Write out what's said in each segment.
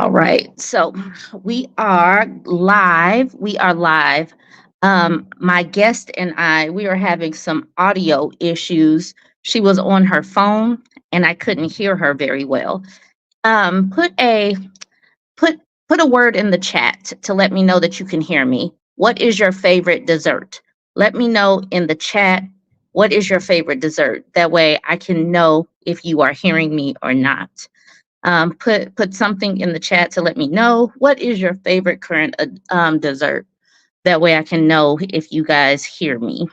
All right. So we are live. We are live. My guest and I, we are having some audio issues. She was on her phone and I couldn't hear her very well. Put a put put a word in the chat to let me know that you can hear me. What is your favorite dessert? Let me know in the chat what is your favorite dessert. That way I can know if you are hearing me or not. Put something in the chat to let me know what is your favorite current dessert. That way I can know if you guys hear me.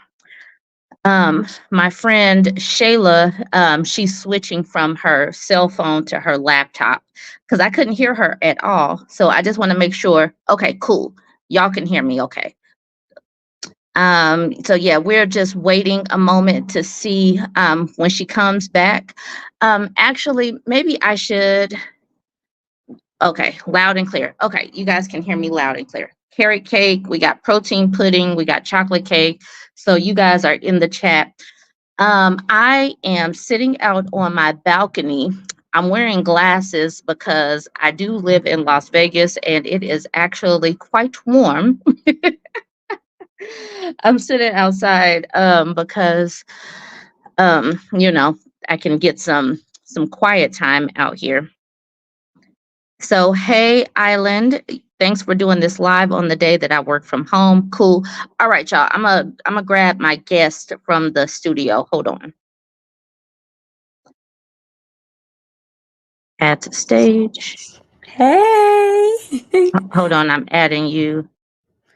My friend Shayla, she's switching from her cell phone to her laptop because I couldn't hear her at all. So I just want to make sure. Okay, cool. Y'all can hear me. Okay. So yeah, we're just waiting a moment to see when she comes back. Actually, maybe I should. Okay, loud and clear. Okay, you guys can hear me loud and clear. Carrot cake, we got protein pudding, we got chocolate cake. So you guys are in the chat. I am sitting out on my balcony. I'm wearing glasses because I do live in Las Vegas and it is actually quite warm. I'm sitting outside because you know, I can get some quiet time out here. So, hey, Island, thanks for doing this live on the day that I work from home. Cool. All right, y'all. I'm gonna grab my guest from the studio. Hold on. Add to stage. Hey. Hold on. I'm adding you.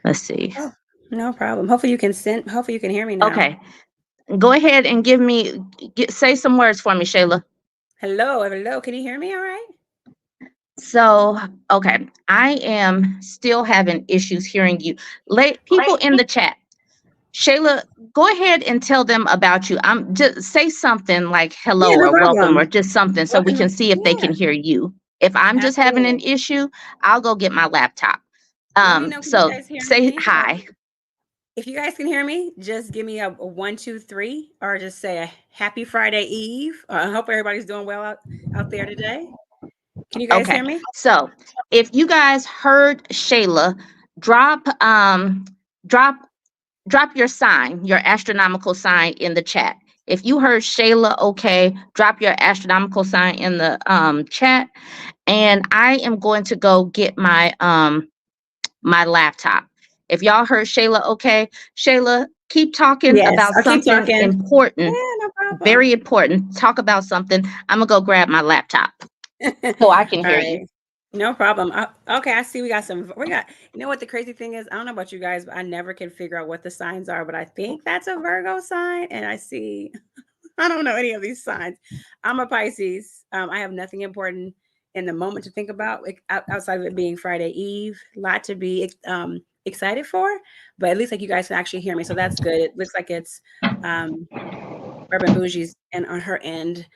Let's see. Oh, no problem. Hopefully you can hear me now. Okay. Go ahead and say some words for me, Shayla. Hello, hello. Can you hear me all right? So, okay, I am still having issues hearing you. People in the chat. Shayla, go ahead and tell them about you. I'm just say something like Yeah, hello no or welcome or problem. just something so we Welcome. can see if they can Yeah, hear you. If I'm just having an absolutely. issue, I'll go get my laptop. Let me know if you So guys hear say me, or hi. if you guys can hear me, just give me a 1, 2, 3, or just say a happy Friday Eve. I hope everybody's doing well out there today. Can you guys Okay. hear me? So if you guys heard Shayla, drop drop drop your sign, your astronomical sign in the chat. If you heard Shayla, okay, drop your astronomical sign in the chat, and I am going to go get my laptop. If y'all heard Shayla, okay, Shayla, keep talking Yes, about I'll keep something talking. important, Yeah, no problem. very important. Talk about something. I'm gonna go grab my laptop All so I can hear you. right. No problem. Okay, I see we got, you know what the crazy thing is? I don't know about you guys, but I never can figure out what the signs are, but I think that's a Virgo sign. And I see, I don't know any of these signs. I'm a Pisces. I have nothing important in the moment to think about outside of it being Friday Eve. A lot to be excited for, but at least like you guys can actually hear me. So that's good. It looks like it's um, Urban Bougie's and on her end,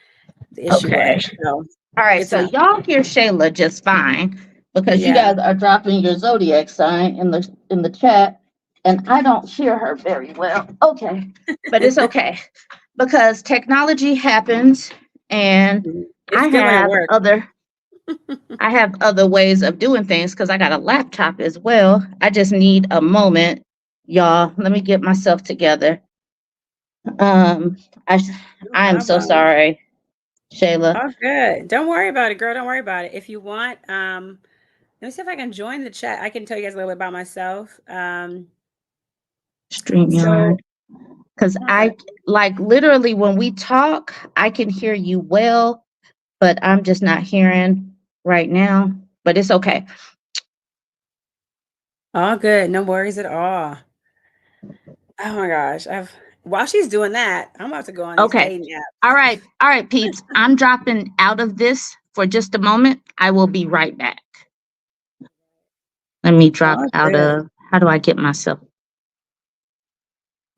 the issue Okay. was. So All right. good to So know. y'all hear Shayla just fine because you Yeah. guys are dropping your zodiac sign in the chat, and I don't hear her very well. Okay, but it's okay because technology happens, and It's I good when it have works. other I have other ways of doing things because I got a laptop as well. I just need a moment, y'all. Let me get myself together. Um, I No I am so problem. sorry, Shayla. Oh, good. Don't worry about it, girl. Don't worry about it. If you want, let me see if I can join the chat. I can tell you guys a little bit about myself. So StreamYard. Because okay. I like literally when we talk, I can hear you well, but I'm just not hearing right now. But it's okay. All good. No worries at all. Oh my gosh. While she's doing that, I'm about to go on these Okay. dating apps. All right, peeps. I'm dropping out of this for just a moment. I will be right back. Let me drop All out good. of how do I get myself?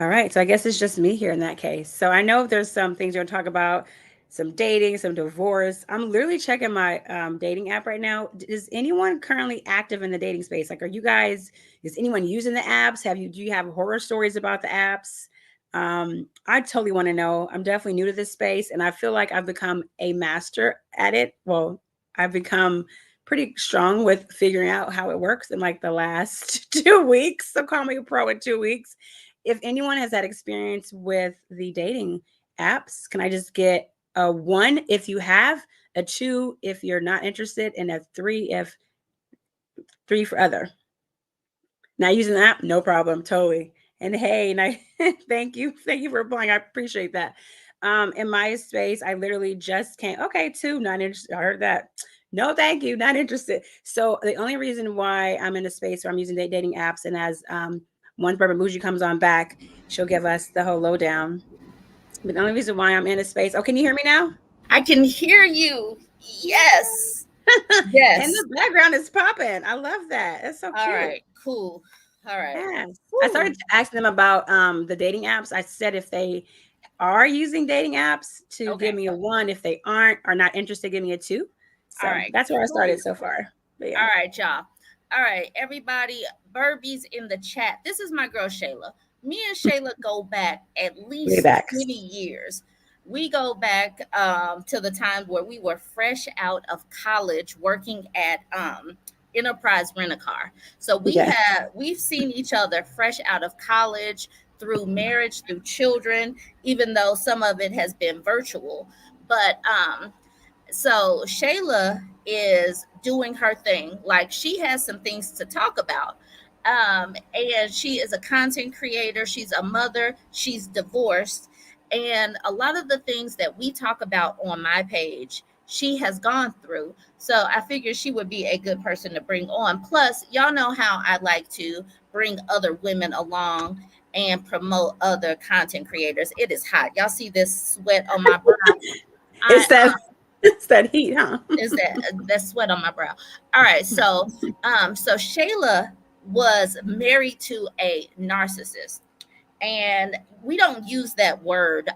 All right. So I guess it's just me here in that case. So I know there's some things you're going to talk about, some dating, some divorce. I'm literally checking my dating app right now. Is anyone currently active in the dating space? Like, is anyone using the apps? Do you have horror stories about the apps? I totally want to know. I'm definitely new to this space and I feel like I've become a master at it. Well, I've become pretty strong with figuring out how it works in like the last 2 weeks. So call me a pro in 2 weeks. If anyone has that experience with the dating apps, can I just get a one if you have, a two if you're not interested, and a three if three for other? Not using the app, no problem, totally. And hey, and I thank you for applying. I appreciate that. In my space, I literally just came. Okay, two, not interested. I heard that. No, thank you, not interested. So the only reason why I'm in a space where I'm using dating apps, and as once Bourbon Bougie comes on back, she'll give us the whole lowdown. But the only reason why I'm in a space. Oh, can you hear me now? I can hear you. Yes. And Yes. the background is popping. I love that. It's so All cute. right. Cool. All right. Yes. I Woo. started asking them about the dating apps. I said if they are using dating apps to give Okay. me a one. If they aren't, are not interested, give me a two. All So right. that's where I started Cool. so far. But yeah, All right, y'all. All right, everybody. Burbies in the chat. This is my girl Shayla. Me and Shayla go back at way least back. 20 years. We go back to the time where we were fresh out of college working at Enterprise Rent a Car. So Yeah. we've seen each other fresh out of college, through marriage, through children, even though some of it has been virtual. But so Shayla is doing her thing. Like, she has some things to talk about. And she is a content creator, she's a mother, she's divorced. And a lot of the things that we talk about on my page, she has gone through. So I figured she would be a good person to bring on. Plus, y'all know how I like to bring other women along and promote other content creators. It is hot. Y'all see this sweat on my brow? I It's that it's that heat, huh? is that sweat on my brow. All right, so Shayla was married to a narcissist, and we don't use that word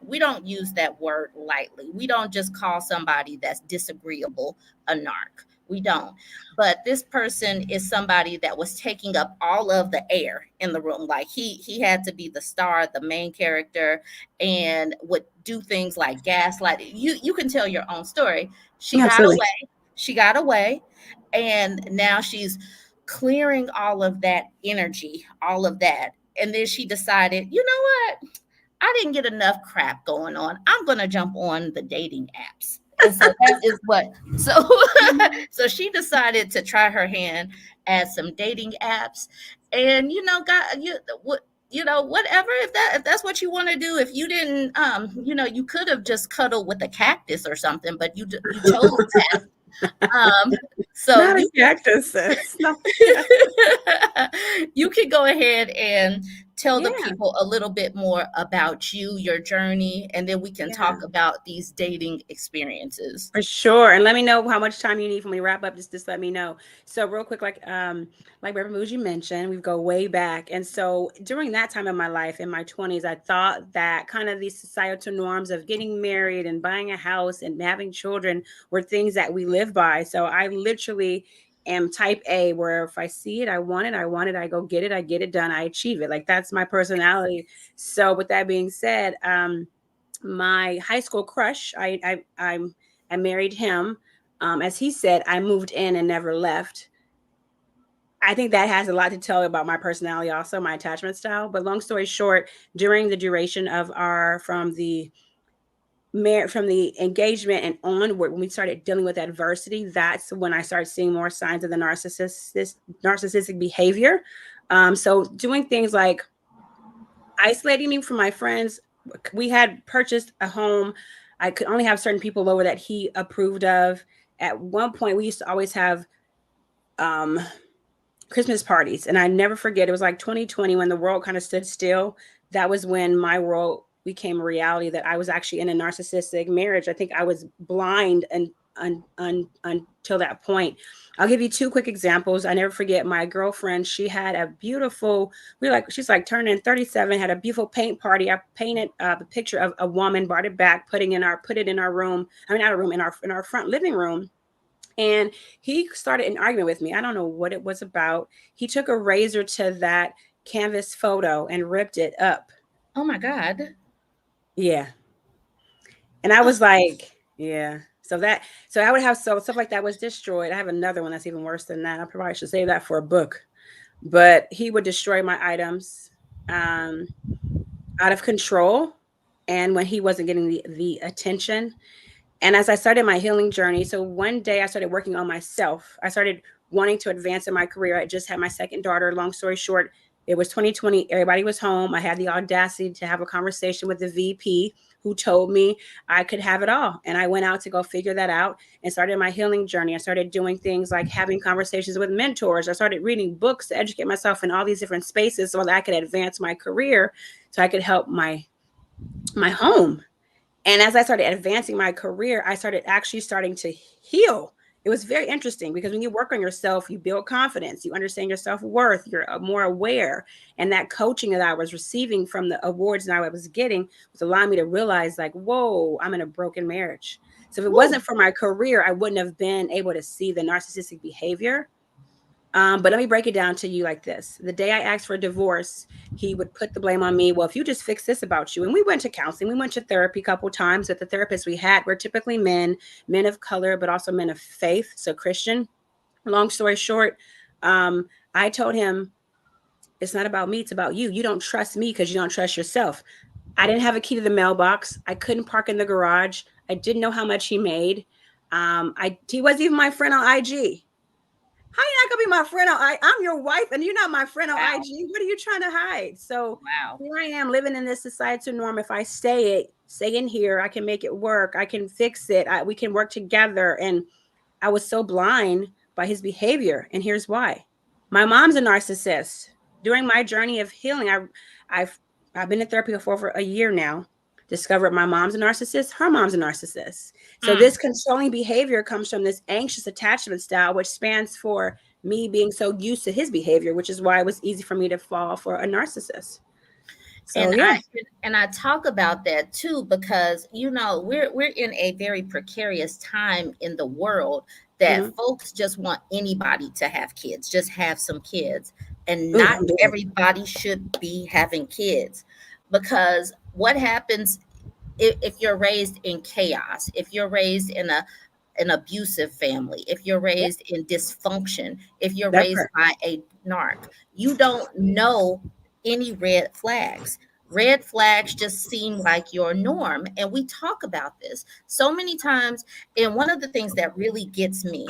lightly. We don't just call somebody that's disagreeable a narc. We don't. But this person is somebody that was taking up all of the air in the room. Like, he had to be the star, the main character, and would do things like gaslight. You can tell your own story. She got Absolutely. away. She got away, and now she's clearing all of that energy, all of that. And then she decided, you know what? I didn't get enough crap going on. I'm going to jump on the dating apps. And so that is what, so, so she decided to try her hand at some dating apps. And, God, whatever, if that's what you want to do. If you didn't, you could have just cuddled with a cactus or something, but you chose that. Um, so Not a you cactus, sis. No. you can go ahead and tell the Yeah. people a little bit more about you, your journey, and then we can Yeah. talk about these dating experiences. For sure. And let me know how much time you need for me to wrap up. Just let me know. So real quick, like Reverend Bougie mentioned, we go way back. And so during that time of my life, in my 20s, I thought that kind of these societal norms of getting married and buying a house and having children were things that we live by. So I literally am type A, where if I see it, I want it, I go get it, I get it done, I achieve it. Like, that's my personality. So with that being said, my high school crush, I married him. As he said, I moved in and never left. I think that has a lot to tell about my personality, also my attachment style. But long story short, during the duration of our from the engagement and onward, when we started dealing with adversity, that's when I started seeing more signs of the narcissistic behavior. So doing things like isolating me from my friends. We had purchased a home. I could only have certain people over that he approved of. At one point, we used to always have um, Christmas parties, and I never forget. It was like 2020 when the world kind of stood still. That was when my world became a reality. That I was actually in a narcissistic marriage. I think I was blind and until that point. I'll give you two quick examples. I never forget my girlfriend. She had a beautiful. She's like turning 37. Had a beautiful paint party. I painted a picture of a woman, brought it back, put it in our room. I mean, not a room, in our front living room. And he started an argument with me. I don't know what it was about. He took a razor to that canvas photo and ripped it up. Oh my God. Yeah. And I was like, yeah. So I would have stuff like that was destroyed. I have another one that's even worse than that. I probably should save that for a book. But he would destroy my items um, out of control, and when he wasn't getting the attention. And as I started my healing journey, so one day I started working on myself. I started wanting to advance in my career. I just had my second daughter. Long story short, it was 2020. Everybody was home. I had the audacity to have a conversation with the VP who told me I could have it all. And I went out to go figure that out and started my healing journey. I started doing things like having conversations with mentors. I started reading books to educate myself in all these different spaces so that I could advance my career, so I could help my home. And as I started advancing my career, I started actually starting to heal. It was very interesting because when you work on yourself, you build confidence, you understand your self-worth, you're more aware. And that coaching that I was receiving from the awards that I was getting was allowing me to realize, like, whoa, I'm in a broken marriage. So if it wasn't for my career, I wouldn't have been able to see the narcissistic behavior. But let me break it down to you like this. The day I asked for a divorce, he would put the blame on me. Well, if you just fix this about you. And we went to counseling, we went to therapy a couple times. But the therapists we had were typically men of color, but also men of faith, so Christian. Long story short, I told him, it's not about me, it's about you. You don't trust me because you don't trust yourself. I didn't have a key to the mailbox. I couldn't park in the garage. I didn't know how much he made. He wasn't even my friend on IG. How you not gonna be my friend on I'm your wife and you're not my friend on IG? What are you trying to hide? So here I am living in this societal norm. If I stay in here, I can make it work. I can fix it. We can work together. And I was so blind by his behavior. And here's why. My mom's a narcissist. During my journey of healing, I've been in therapy for over a year now. Discovered my mom's a narcissist, her mom's a narcissist. So this controlling behavior comes from this anxious attachment style, which spans for me being so used to his behavior, which is why it was easy for me to fall for a narcissist. So I talk about that too because we're in a very precarious time in the world that folks just want anybody to have kids, just have some kids, and not everybody should be having kids, because what happens if you're raised in chaos, if you're raised in an abusive family, if you're raised in dysfunction, if you're raised by a narc, you don't know any red flags. Red flags just seem like your norm. And we talk about this so many times. And one of the things that really gets me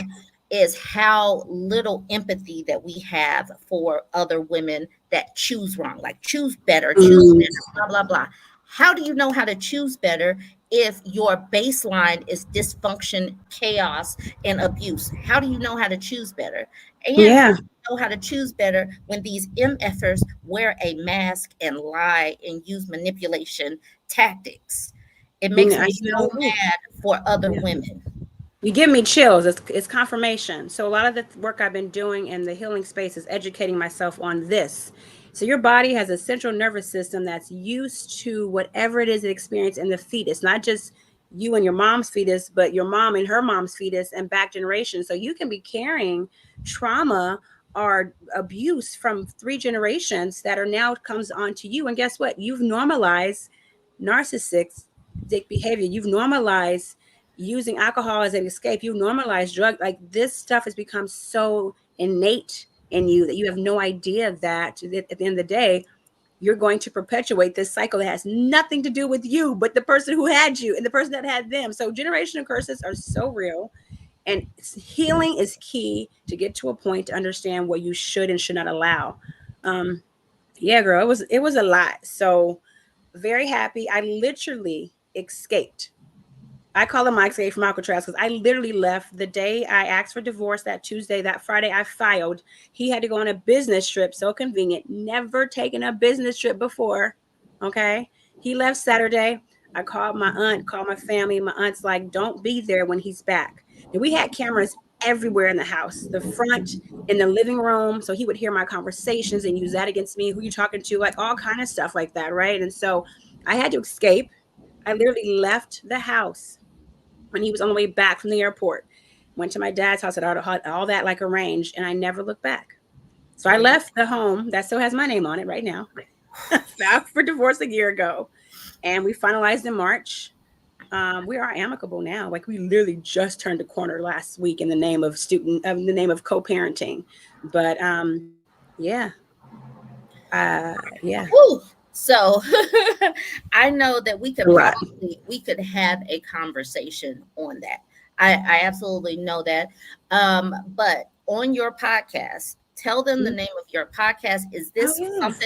is how little empathy that we have for other women that choose wrong, like choose better, blah, blah, blah. How do you know how to choose better if your baseline is dysfunction, chaos, and abuse? How do you know how to choose better? And how do you know how to choose better when these MFers wear a mask and lie and use manipulation tactics? It makes me so mad for other women. You give me chills. It's confirmation. So a lot of the work I've been doing in the healing space is educating myself on this. So your body has a central nervous system that's used to whatever it is it experienced in the fetus, not just you and your mom's fetus, but your mom and her mom's fetus and back generations. So you can be carrying trauma or abuse from 3 generations that are now comes onto you. And guess what? You've normalized narcissistic behavior. You've normalized using alcohol as an escape. You normalize drug, like this stuff has become so innate in you that you have no idea that at the end of the day, you're going to perpetuate this cycle that has nothing to do with you, but the person who had you and the person that had them. So generational curses are so real, and healing is key to get to a point to understand what you should and should not allow. Yeah, girl, it was a lot. So very happy. I literally escaped. I call him my escape from Alcatraz because I literally left the day I asked for divorce. That Tuesday, that Friday I filed. He had to go on a business trip. So convenient. Never taken a business trip before. Okay. He left Saturday. I called my aunt, called my family. My aunt's like, don't be there when he's back. And we had cameras everywhere in the house, the front, in the living room. So he would hear my conversations and use that against me. Who you talking to? Like all kind of stuff like that. Right. And so I had to escape. I literally left the house when he was on the way back from the airport. Went to my dad's house, had all that like arranged, and I never looked back. So I left the home that still has my name on it right now. Filed for divorce a year ago, and we finalized in March. We are amicable now. Like we literally just turned the corner last week in the name of the name of co-parenting. But yeah, yeah, Woo. So I know that a lot. we could have a conversation on that. I absolutely know that. But on your podcast, tell them the Mhm. name of your podcast. Oh yes.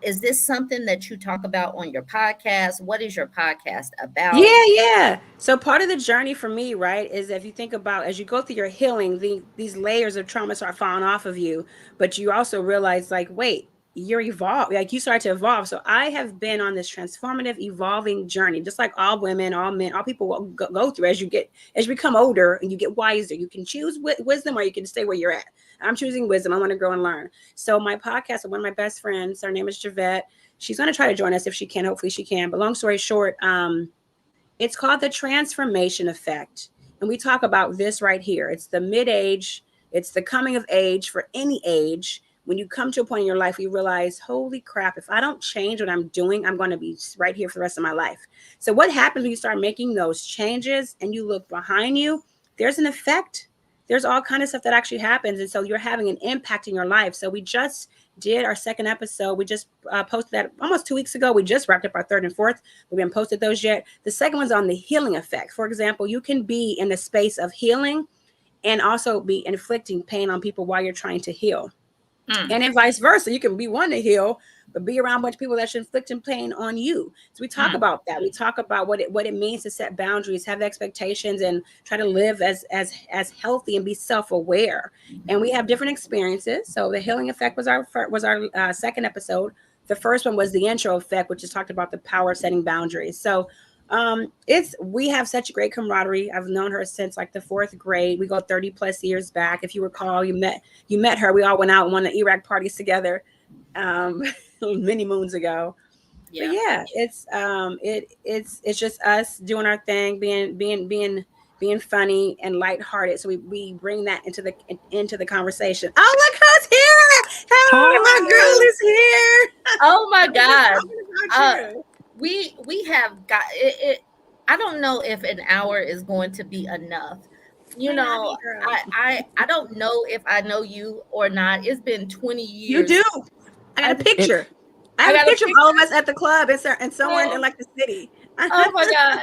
Is this something that you talk about on your podcast? What is your podcast about? Yeah, yeah. So part of the journey for me, right, is if you think about as you go through your healing, these layers of trauma start falling off of you, but you also realize, like, wait, you're evolved, like you start to evolve. So I have been on this transformative, evolving journey, just like all women, all men, all people will go through as you become older and you get wiser. You can choose wisdom or you can stay where you're at. I'm choosing wisdom. I want to grow and learn. So my podcast, one of my best friends, her name is Javette. She's going to try to join us if she can. Hopefully she can. But long story short, it's called the transformation effect. And we talk about this right here. It's the mid-age, it's the coming of age for any age. When you come to a point in your life, you realize, holy crap, if I don't change what I'm doing, I'm going to be right here for the rest of my life. So what happens when you start making those changes and you look behind you, there's an effect. There's all kind of stuff that actually happens. And so you're having an impact in your life. So we just did our second episode. We just posted that almost 2 weeks ago. We just wrapped up our third and fourth. We haven't posted those yet. The second one's on the healing effect. For example, you can be in the space of healing and also be inflicting pain on people while you're trying to heal. Mm, And then vice versa. You can be one to heal, but be around a bunch of people that's inflicting pain on you. So we talk mm, about that. We talk about what it means to set boundaries, have expectations, and try to live as healthy and be self-aware. And we have different experiences. So the healing effect was our second episode. The first one was the intro effect, which is talked about the power of setting boundaries. So it's we have such a great camaraderie. I've known her since like the fourth grade. We go 30 plus years back. If you recall, you met her. We all went out and won the Iraq parties together um, many moons ago. But yeah. yeah, it's just us doing our thing, being funny and lighthearted. So we bring that into the conversation. Oh, look who's here! Hey, my girl Hi. is here. Oh my And we're God. talking Uh, about you. we have got it. I don't know if an hour is going to be enough. You I love know, you, girl. I don't know if I know you or not. It's been 20 You years. do. I got I a picture. I I have a got a picture of picture. all of us at the club and somewhere in Oh, like the city. oh my God.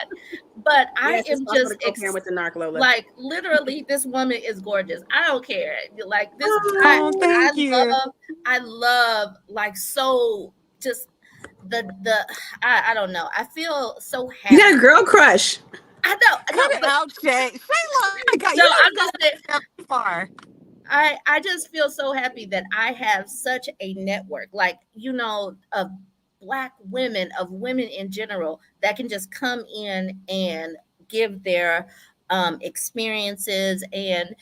But I Yes, it's am possible to just co-parent with the narc Lola. like literally this woman is gorgeous. I don't care. Like this Oh, Oh, I thank you. love like so just the I don't know. I feel so you got a happy. girl crush. I don't Cut no, it but out, Shay. Shayla, oh my God, no, you I'm don't just go saying that far. I just feel so happy that I have such a network, like, of black women, of women in general, that can just come in and give their experiences. And,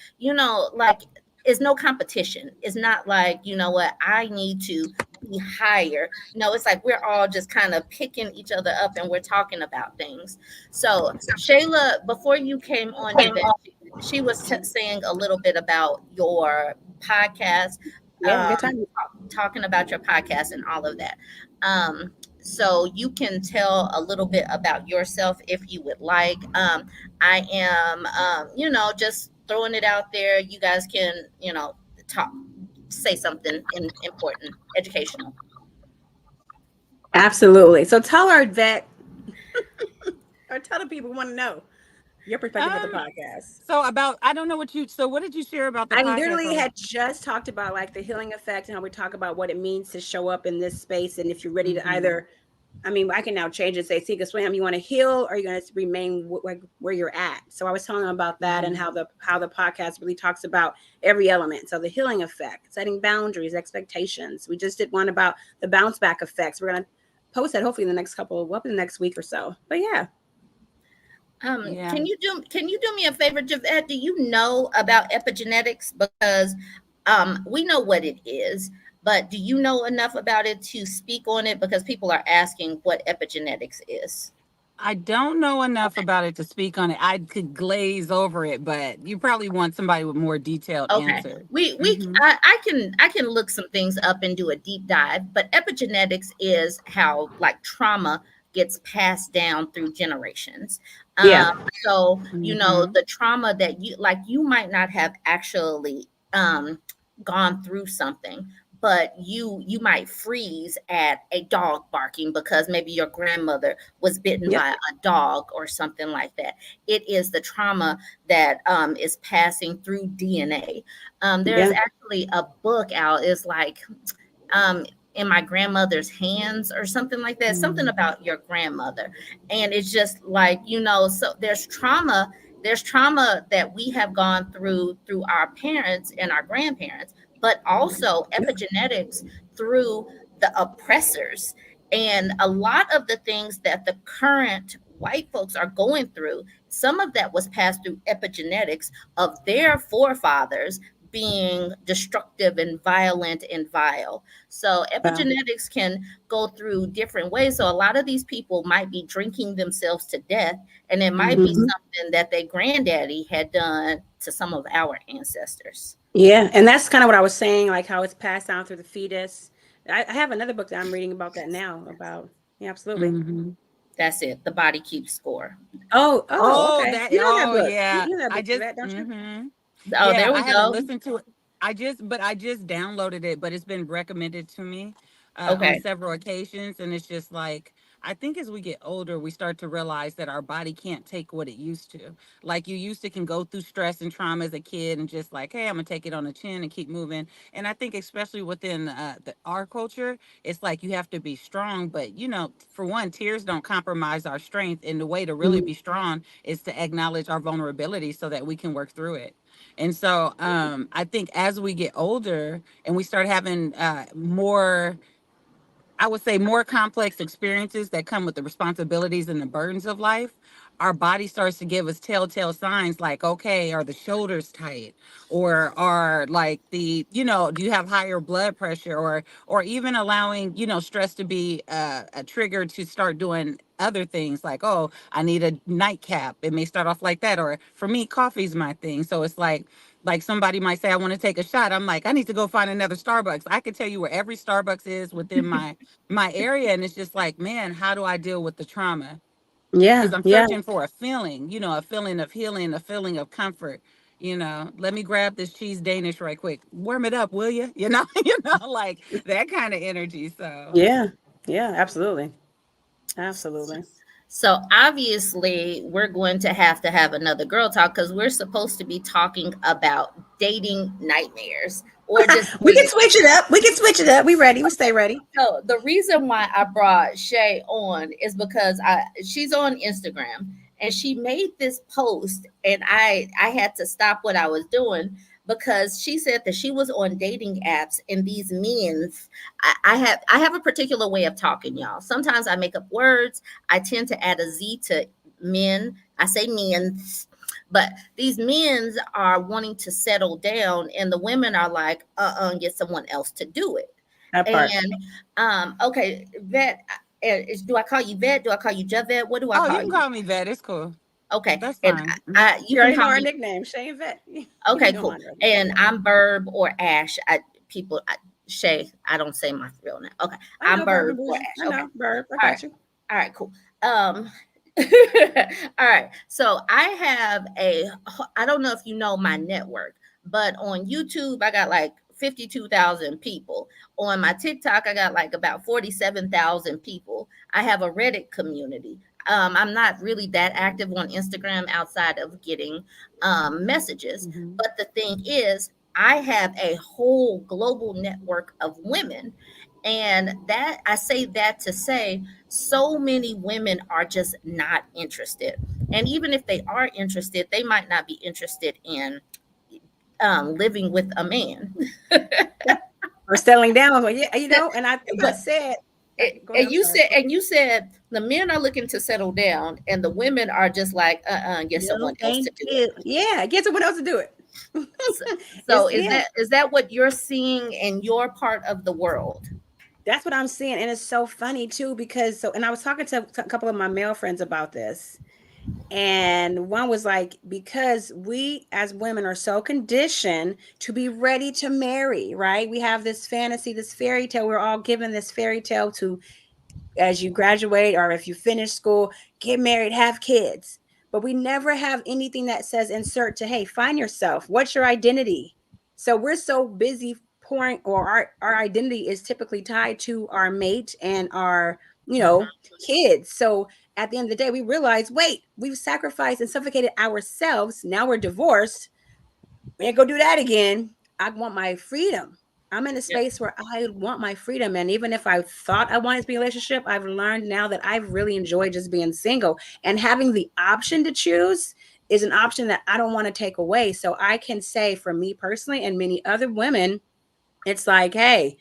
like, it's no competition. It's not like, what, I need to be higher. No, it's like we're all just kind of picking each other up and we're talking about things. So, Shayla, before you came on, Javette, she was saying a little bit about your podcast, Yeah, good time. talking about your podcast and all of that. So you can tell a little bit about yourself if you would like. I am, just throwing it out there. You guys can, talk, say something important, educational. Absolutely. So tell her that, or tell the people who want to know your perspective of the Um, podcast. so about I don't know what you so what did you share about the I podcast? literally had just talked about like the healing effect and how we talk about what it means to show up in this space. And if you're ready to Mhm. either, I mean, I can now change and say, seek a swim. You want to heal, or you're going to remain like where you're at. So I was telling them about that and Mhm. how the podcast really talks about every element. So the healing effect, setting boundaries, expectations. We just did one about the bounce back effects. We're going to post that hopefully in the next the next week or so. But yeah, Yeah. Can you do me a favor, Javette? Do you know about epigenetics? Because we know what it is, but do you know enough about it to speak on it? Because people are asking what epigenetics is. I don't know enough about it to speak on it. I could glaze over it, but you probably want somebody with more detailed Okay, answer. we Mhm. I can look some things up and do a deep dive, but epigenetics is how like trauma gets passed down through generations. Yeah. So, Mm-hmm. the trauma that you might not have actually gone through something, but you might freeze at a dog barking because maybe your grandmother was bitten Yep. by a dog or something like that. It is the trauma that is passing through DNA. There is Yeah. actually a book out. It's like um in my grandmother's hands or something like that, something Mm-hmm. about your grandmother. And it's just like, so there's trauma that we have gone through our parents and our grandparents, but also Yeah. epigenetics through the oppressors. And a lot of the things that the current white folks are going through, some of that was passed through epigenetics of their forefathers being destructive and violent and vile. So Wow. epigenetics can go through different ways. So a lot of these people might be drinking themselves to death, and it might be Mm-hmm. Mhm. something that their granddaddy had done to some of our ancestors. Yeah, and that's kind of what I was saying, like how it's passed down through the fetus. I have another book that I'm reading about that now. About yeah, absolutely. Mm-hmm. That's it. The body keeps score. Oh, Oh, okay. that. You know that Oh, book. yeah. You know that I book, just. Yvette, don't you? Mm-hmm. Oh, Yeah, there I we haven't go. listened to it. But I just downloaded it, but it's been recommended to me on Okay. several occasions, and it's just like I think as we get older, we start to realize that our body can't take what it used to. Like you used to can go through stress and trauma as a kid, and just like, hey, I'm gonna take it on the chin and keep moving. And I think especially within our culture, it's like you have to be strong, but for one, tears don't compromise our strength, and the way to really Mhm. be strong is to acknowledge our vulnerability so that we can work through it. And so I think as we get older and we start having more, I would say, more complex experiences that come with the responsibilities and the burdens of life, our body starts to give us telltale signs like, okay, are the shoulders tight? Or are like do you have higher blood pressure? Or even allowing, stress to be a trigger to start doing other things like, oh, I need a nightcap. It may start off like that. Or for me, coffee's my thing. So it's like somebody might say, I want to take a shot. I'm like, I need to go find another Starbucks. I can tell you where every Starbucks is within my area, and it's just like, man, how do I deal with the trauma? Because Yeah, I'm yeah, searching for a feeling, a feeling of healing, a feeling of comfort. Let me grab this cheese Danish right quick, warm it up, will you? Like that kind of energy. So yeah, yeah. Absolutely, absolutely. So obviously, we're going to have another girl talk because we're supposed to be talking about dating nightmares or just We can dating. switch it up. We can switch it up. We ready. We stay ready. So the reason why I brought Shay on is because she's on Instagram and she made this post, and I had to stop what I was doing because she said that she was on dating apps and these men's I have a particular way of talking, y'all. Sometimes I make up words. I tend to add a Z to men. I say men's. But these men's are wanting to settle down, and the women are like, get someone else to do it. That part. And okay, vet. Do I call you vet? Do I call you Javette? What do I oh, you call can you? call me Vet. It's cool. Okay, That's and fine. Mhm. you You can already know call our me. nickname, Shay and Vet. You Okay, know cool. mine already. And I'm Burb or Ash. Shay. I don't say my real name. Okay, I I'm know Bourbon Burb or Bougie. Ash. I Okay, know Burb. I all right, got you. all right, cool. All right. So I have I don't know if you know my network, but on YouTube I got like 52,000 people. On my TikTok I got like about 47,000 people. I have a Reddit community. I'm not really that active on Instagram outside of getting messages. Mhm. But the thing is, I have a whole global network of women. And that I say that to say so many women are just not interested. And even if they are interested, they might not be interested in living with a man. Or settling down. Well, yeah, and I think I But said, go ahead. and I'm you sorry. said the men are looking to settle down, and the women are just like, get No, someone else to thank do it. you. Yeah, get someone else to do it. So, so It's yeah. is that what you're seeing in your part of the world? That's what I'm seeing, and it's so funny too because and I was talking to a couple of my male friends about this, and one was like, because we as women are so conditioned to be ready to marry, right? We have this fantasy, this fairy tale. We're all given this fairy tale to, as you graduate or if you finish school, get married, have kids. but we never have anything that says insert to, hey, find yourself. What's your identity? So we're so busy pouring, or our identity is typically tied to our mate and our, kids. So at the end of the day, we realize, wait, we've sacrificed and suffocated ourselves. Now we're divorced. We ain't go do that again. I want my freedom. I'm in a Yep. space where I want my freedom. And even if I thought I wanted to be in a relationship, I've learned now that I've really enjoyed just being single. And having the option to choose is an option that I don't want to take away. So I can say, for me personally and many other women, it's like, hey,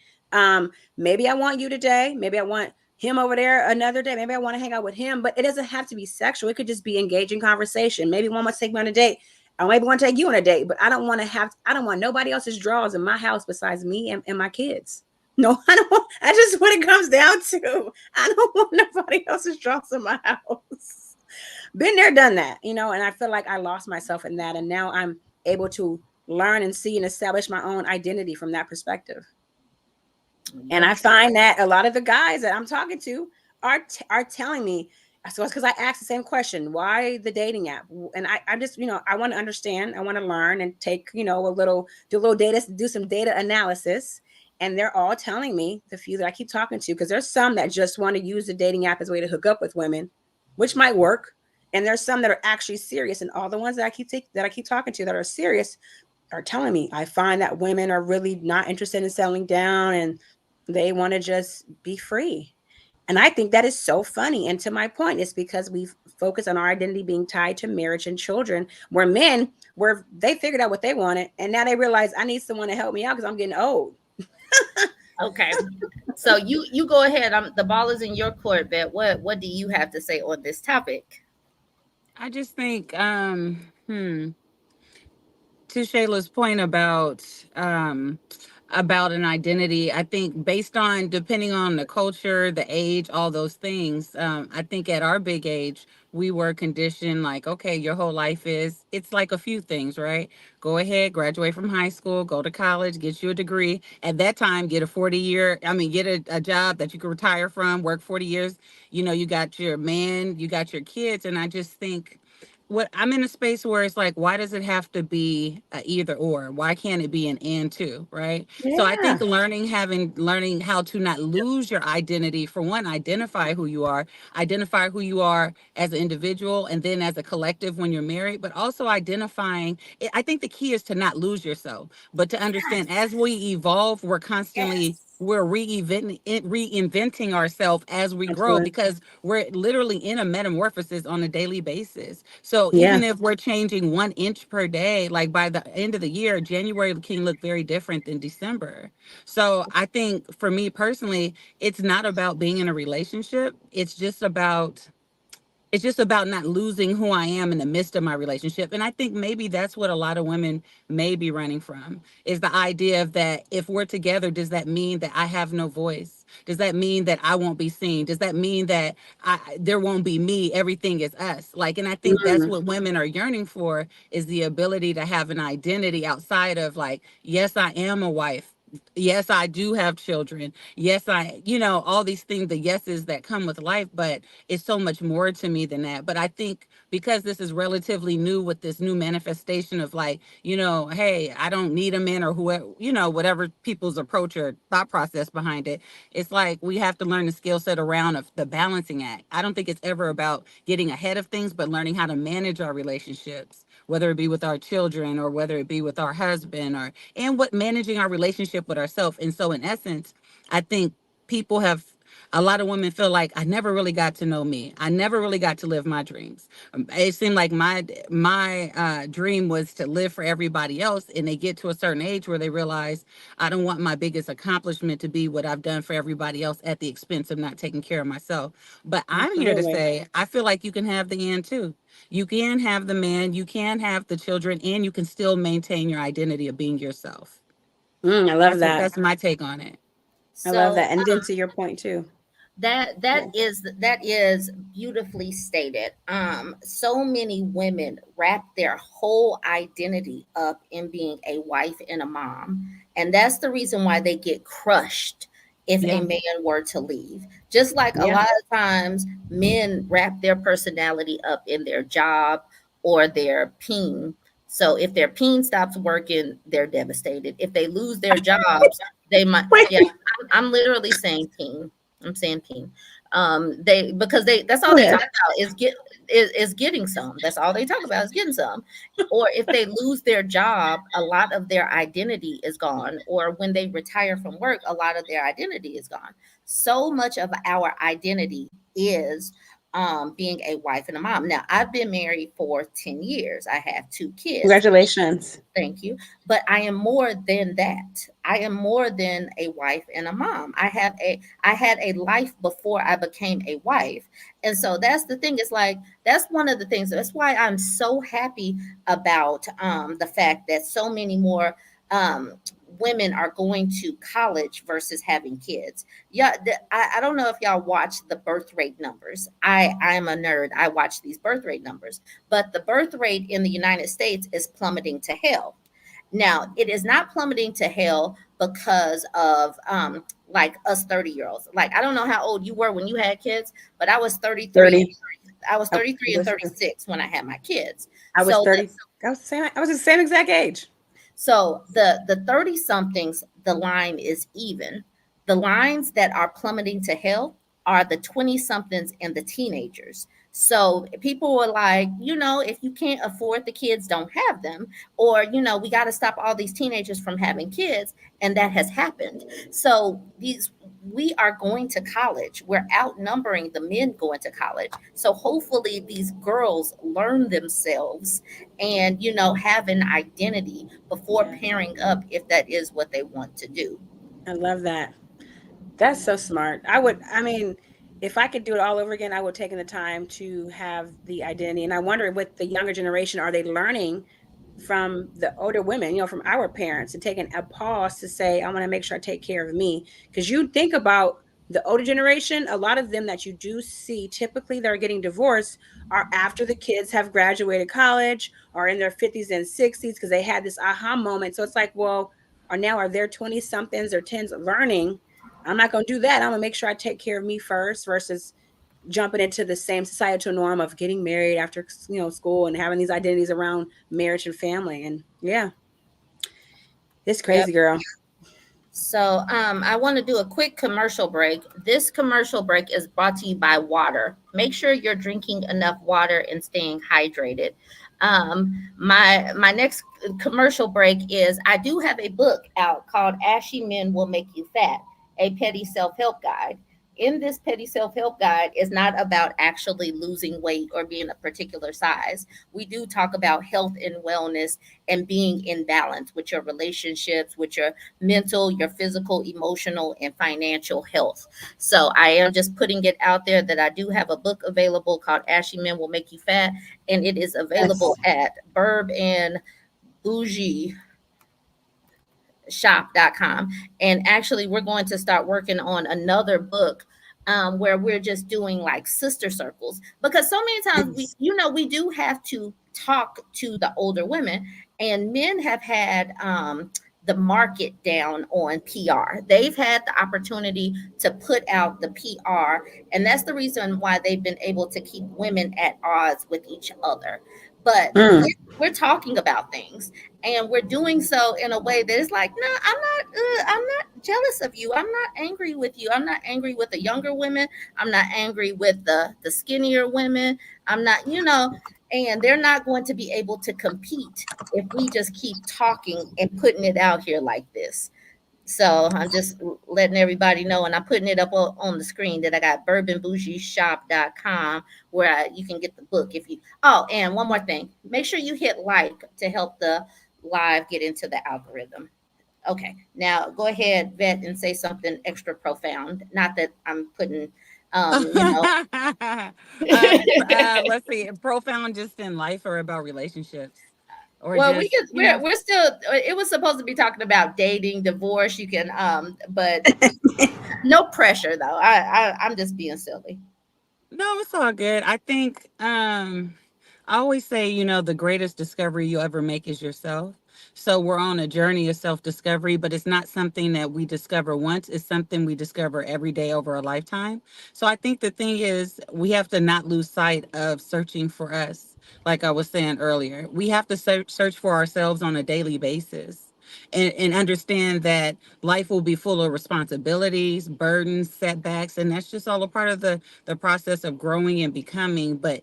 maybe I want you today. Maybe I want him over there another day. Maybe I want to hang out with him, but it doesn't have to be sexual. It could just be engaging conversation. Maybe one wants to take me on a date. I maybe want to take you on a date, but I don't want nobody else's drawers in my house besides me and my kids. No, I don't want, that's just what it comes down to. I don't want nobody else's drawers in my house. Been there, done that, and I feel like I lost myself in that. And now I'm able to learn and see and establish my own identity from that perspective. And I Yep. find that a lot of the guys that I'm talking to are telling me, so it's because I asked the same question, why the dating app? And I just, I want to understand, I want to learn and take, do a little data, do some data analysis. And they're all telling me, the few that I keep talking to, because there's some that just want to use the dating app as a way to hook up with women, which might work. And there's some that are actually serious. And all the ones that I keep talking to that are serious are telling me, I find that women are really not interested in settling down, and they want to just be free. And I think that is so funny. And to my point, it's because we've focused on our identity being tied to marriage and children, where men, where they figured out what they wanted, and now they realize I need someone to help me out because I'm getting old. Okay. So you go ahead. The ball is in your court, Bet. What do you have to say on this topic? I just think, to Shayla's point about an identity, I think based on depending on the culture, the age, all those things, I think at our big age, we were conditioned like, okay, your whole life is, it's like a few things, right? Go ahead, graduate from high school, go to college, get you a degree. At that time, get a 40-year, get a job that you can retire from, work 40 years. You got your man, you got your kids. And I just think, what I'm in a space where it's like, why does it have to be a either or? Why can't it be an and too, right? So I Yeah. think learning how to not lose your identity, for one, identify who you are as an individual and then as a collective when you're married, but also identifying, I think the key is to not lose yourself, but to understand Yes. as we evolve, Yes. we're reinventing ourselves as we grow, Absolutely. because we're literally in a metamorphosis on a daily basis. So Yeah. even if we're changing 1 inch per day, like by the end of the year, January can look very different than December. So I think for me personally, it's not about being in a relationship. It's just about not losing who I am in the midst of my relationship. And I think maybe that's what a lot of women may be running from, is the idea of that if we're together, does that mean that I have no voice? Does that mean that I won't be seen? Does that mean that there won't be me? Everything is us. Like, and I think that's Mm. what women are yearning for, is the ability to have an identity outside of like, yes, I am a wife. Yes, I do have children. Yes, all these things, the yeses that come with life, but it's so much more to me than that. But I think because this is relatively new, with this new manifestation of like, hey, I don't need a man, or whoever, whatever people's approach or thought process behind it. It's like we have to learn the skill set around of the balancing act. I don't think it's ever about getting ahead of things, but learning how to manage our relationships, whether it be with our children or whether it be with our husband, or and what managing our relationship with ourselves. And so in essence, I think people have a lot of women feel like, I never really got to know me. I never really got to live my dreams. It seemed like my dream was to live for everybody else, and they get to a certain age where they realize, I don't want my biggest accomplishment to be what I've done for everybody else at the expense of not taking care of myself. But I'm here to Absolutely. say, I feel like you can have the and too. You can have the man, you can have the children, and you can still maintain your identity of being yourself. I love that. That's my take on it. I love So that. And then to your point too. that Yeah. that is beautifully stated. So many women wrap their whole identity up in being a wife and a mom, and that's the reason why they get crushed if a Yeah. man were to leave. Just like a Yeah. lot of times men wrap their personality up in their job or their peen. So if their peen stops working, they're devastated. If they lose their jobs, they might, yeah, Wait. I'm literally saying peen. I'm saying peen. They, because they, that's all Go they talk ahead. about is getting some. That's all they talk about is getting some. Or if they lose their job, a lot of their identity is gone. Or when they retire from work, a lot of their identity is gone. So much of our identity is being a wife and a mom. Now, I've been married for 10 years. I have 2 kids. Congratulations. Thank you. But I am more than that. I am more than a wife and a mom. I had a life before I became a wife. And so that's the thing. It's like that's one of the things. That's why I'm so happy about the fact that so many more um women are going to college versus having kids. Yeah, I don't know if y'all watch the birth rate numbers. I'm a nerd. I watch these birth rate numbers, but the birth rate in the United States is plummeting to hell. Now, it is not plummeting to hell because of like us 30-year-olds. Like I don't know how old you were when you had kids, but I was 33. 30. I was Oh, 33 and listen. 36 when I had my kids. I was So 30. I was the same exact age. so the 30 somethings, the line is even. The lines that are plummeting to hell are the 20 somethings and the teenagers. So people were like, if you can't afford the kids, don't have them. Or, we got to stop all these teenagers from having kids. And that has happened. So we are going to college. We're outnumbering the men going to college. So hopefully these girls learn themselves and have an identity before pairing up if that is what they want to do. I love that. That's so smart. I mean, if I could do it all over again, I would take the time to have the identity. And I wonder with the younger generation, are they learning from the older women, from our parents and taking a pause to say, I want to make sure I take care of me. Because you think about the older generation, a lot of them that you do see typically they're getting divorced are after the kids have graduated college or in their 50s and 60s because they had this aha moment. So it's like, well, or now are their 20 somethings or 10s learning? I'm not going to do that. I'm going to make sure I take care of me first versus jumping into the same societal norm of getting married after school and having these identities around marriage and family. And yeah, it's Yep. crazy, girl. So I want to do a quick commercial break. This commercial break is brought to you by water. Make sure you're drinking enough water and staying hydrated. My next commercial break is I do have a book out called Ashy Men Will Make You Fat, a petty self-help guide. In this petty self-help guide is not about actually losing weight or being a particular size. We do talk about health and wellness and being in balance with your relationships, with your mental, your physical, emotional, and financial health. So I am just putting it out there that I do have a book available called Ashy Men Will Make You Fat, and it is available Yes. at Burb and Bougie shop.com. And actually we're going to start working on another book where we're just doing like sister circles, because so many times we Yes. we do have to talk to the older women, and men have had the market down on PR. They've had the opportunity to put out the PR, and that's the reason why they've been able to keep women at odds with each other. But Mm. we're talking about things, and we're doing so in a way that is like, no, I'm not jealous of you, I'm not angry with you, I'm not angry with the younger women, I'm not angry with the skinnier women, I'm not, and they're not going to be able to compete if we just keep talking and putting it out here like this. So I'm just letting everybody know, and I'm putting it up on the screen that I got bourbonbougieshop.com where you can get the book if you. Oh, and one more thing, make sure you hit like to help the live get into the algorithm. Okay, now go ahead, Vet, and say something extra profound. Not that I'm putting, you know. Let's see, profound just in life or about relationships or Well, we just, can. We're still. It was supposed to be talking about dating, divorce. You can, but no pressure though. I'm just being silly. no, it's all good. I think I always say, the greatest discovery you ever make is yourself. So we're on a journey of self discovery, but it's not something that we discover once, it's something we discover every day over a lifetime. So I think the thing is, we have to not lose sight of searching for us. Like I was saying earlier, we have to search for ourselves on a daily basis. And understand that life will be full of responsibilities, burdens, setbacks, and that's just all a part of the process of growing and becoming. But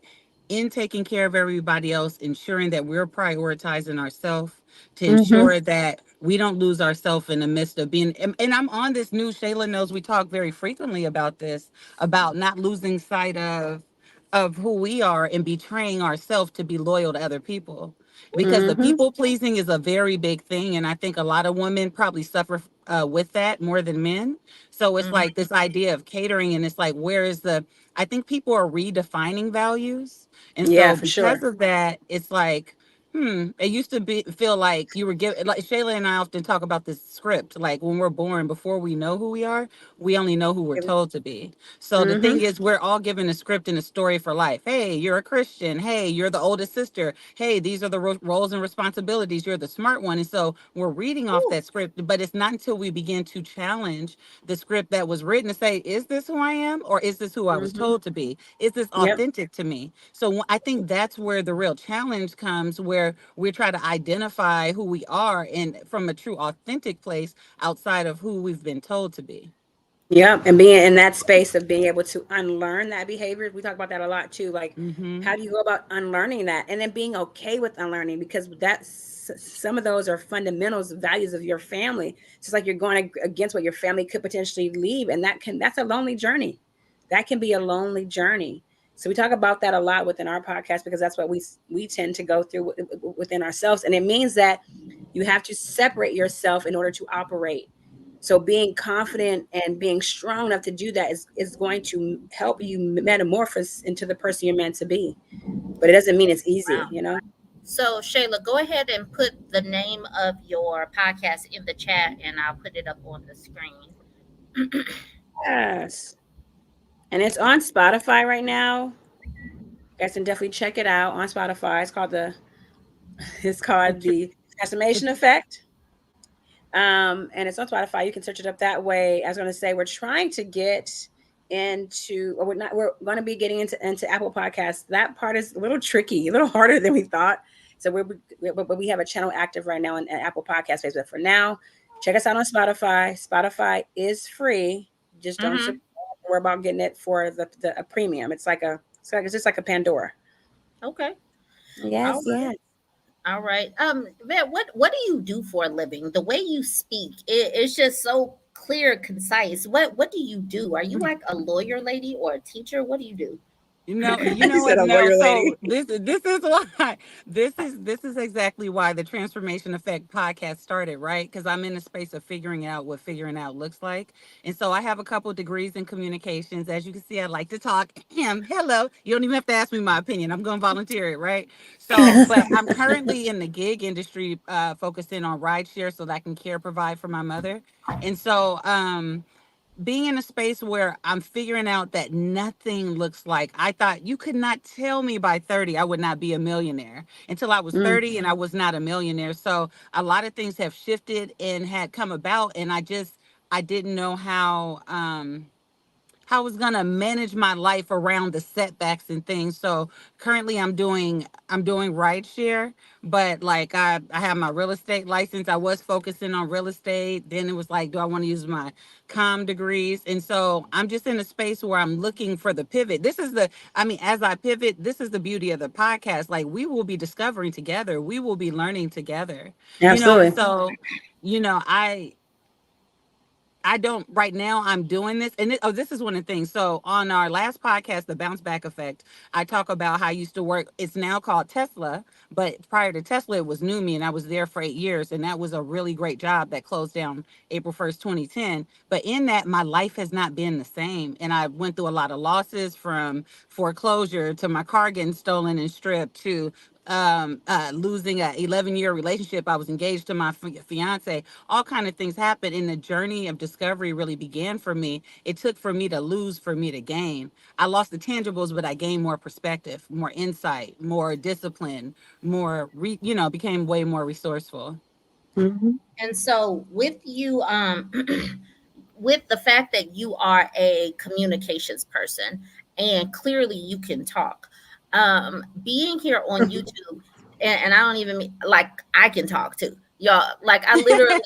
in taking care of everybody else, ensuring that we're prioritizing ourselves, to Mm-hmm. ensure that we don't lose ourselves in the midst of being, and I'm on this new, Shayla knows we talk very frequently about this, about not losing sight of who we are and betraying ourselves to be loyal to other people, because the Mm-hmm. people pleasing is a very big thing, and I think a lot of women probably suffer with that more than men. So it's Mhm. like this idea of catering, and it's like, where is the, I think people are redefining values. And Yeah, so for sure. because of that, it's like, it used to be feel like you were given, like Shayla and I often talk about this script, like when we're born, before we know who we are, we only know who we're told to be. So the Mm-hmm. thing is, we're all given a script and a story for life. Hey, you're a Christian. Hey, you're the oldest sister. Hey, these are the roles and responsibilities. You're the smart one. And so we're reading off Ooh, that script, but it's not until we begin to challenge the script that was written to say, is this who I am? Or is this who I was Mm-hmm. told to be? Is this Yep. authentic to me? So I think that's where the real challenge comes, where we try to identify who we are and from a true authentic place outside of who we've been told to be. Yeah, and being in that space of being able to unlearn that behavior, we talk about that a lot too. Like, Mm-hmm. how do you go about unlearning that, and then being okay with unlearning, because that's some of those are fundamentals, values of your family. It's just like you're going against what your family could potentially leave, and that's a lonely journey. That can be a lonely journey. So we talk about that a lot within our podcast because that's what we tend to go through within ourselves, and it means that you have to separate yourself in order to operate. So being confident and being strong enough to do that is going to help you metamorphose into the person you're meant to be. But it doesn't mean it's easy, wow. you know? So, Shayla, go ahead and put the name of your podcast in the chat and I'll put it up on the screen. Yes. And it's on Spotify right now. You guys can definitely check it out on Spotify. It's The called tr- the the Transformation Effect. And it's on Spotify. You can search it up that way. I was going to say we're trying to get into, or we're not. We're going to be getting into Apple Podcasts. That part is a little tricky, a little harder than we thought. So but we have a channel active right now in Apple Podcast space. But for now, check us out on Spotify. Spotify is free. Just don't Mm-hmm. worry about getting it for the a premium. It's just like a Pandora. Okay. Yes, All right. yes. All right. Man, what do you do for a living? The way you speak, it's just so clear, concise. What do you do? Are you like a lawyer lady or a teacher? What do you do? You You know said what? a No, lawyer lady. so this is why this is exactly why the Transformation Effect podcast started, right? Because I'm in the space of figuring out what figuring out looks like, and so I have a couple degrees in communications. As you can see, I like to talk. Hello, you don't even have to ask me my opinion. I'm going to volunteer it, right? So, but I'm currently in the gig industry, focusing on rideshare so that I can care provide for my mother, and so being in a space where I'm figuring out that nothing looks like, I thought you could not tell me by 30 I would not be a millionaire until I was Mm, 30 and I was not a millionaire. So a lot of things have shifted and had come about, and I didn't know how I was gonna manage my life around the setbacks and things. So currently I'm doing rideshare, but like I have my real estate license. I was focusing on real estate. Then it was like, do I want to use my degrees? And so I'm just in a space where I'm looking for the pivot. As I pivot, this is the beauty of the podcast. Like, we will be discovering together, we will be learning together, and absolutely. so, you know, I don't right now. I'm doing this, and this is one of the things. So on our last podcast, the bounce back effect, I talk about how I used to work. It's now called Tesla, but prior to Tesla, it was Numi, and I was there for 8 years, and that was a really great job that closed down April 1st, 2010. But in that, my life has not been the same, and I went through a lot of losses, from foreclosure to my car getting stolen and stripped to losing a 11-year relationship. I was engaged to my fiance. All kind of things happened, and the journey of discovery really began for me. It took for me to lose, for me to gain. I lost the tangibles, but I gained more perspective, more insight, more discipline, more became way more resourceful. Mhm. And so with you, with the fact that you are a communications person and clearly you can talk, being here on YouTube, and I don't even mean like I can talk too. Y'all, like I literally,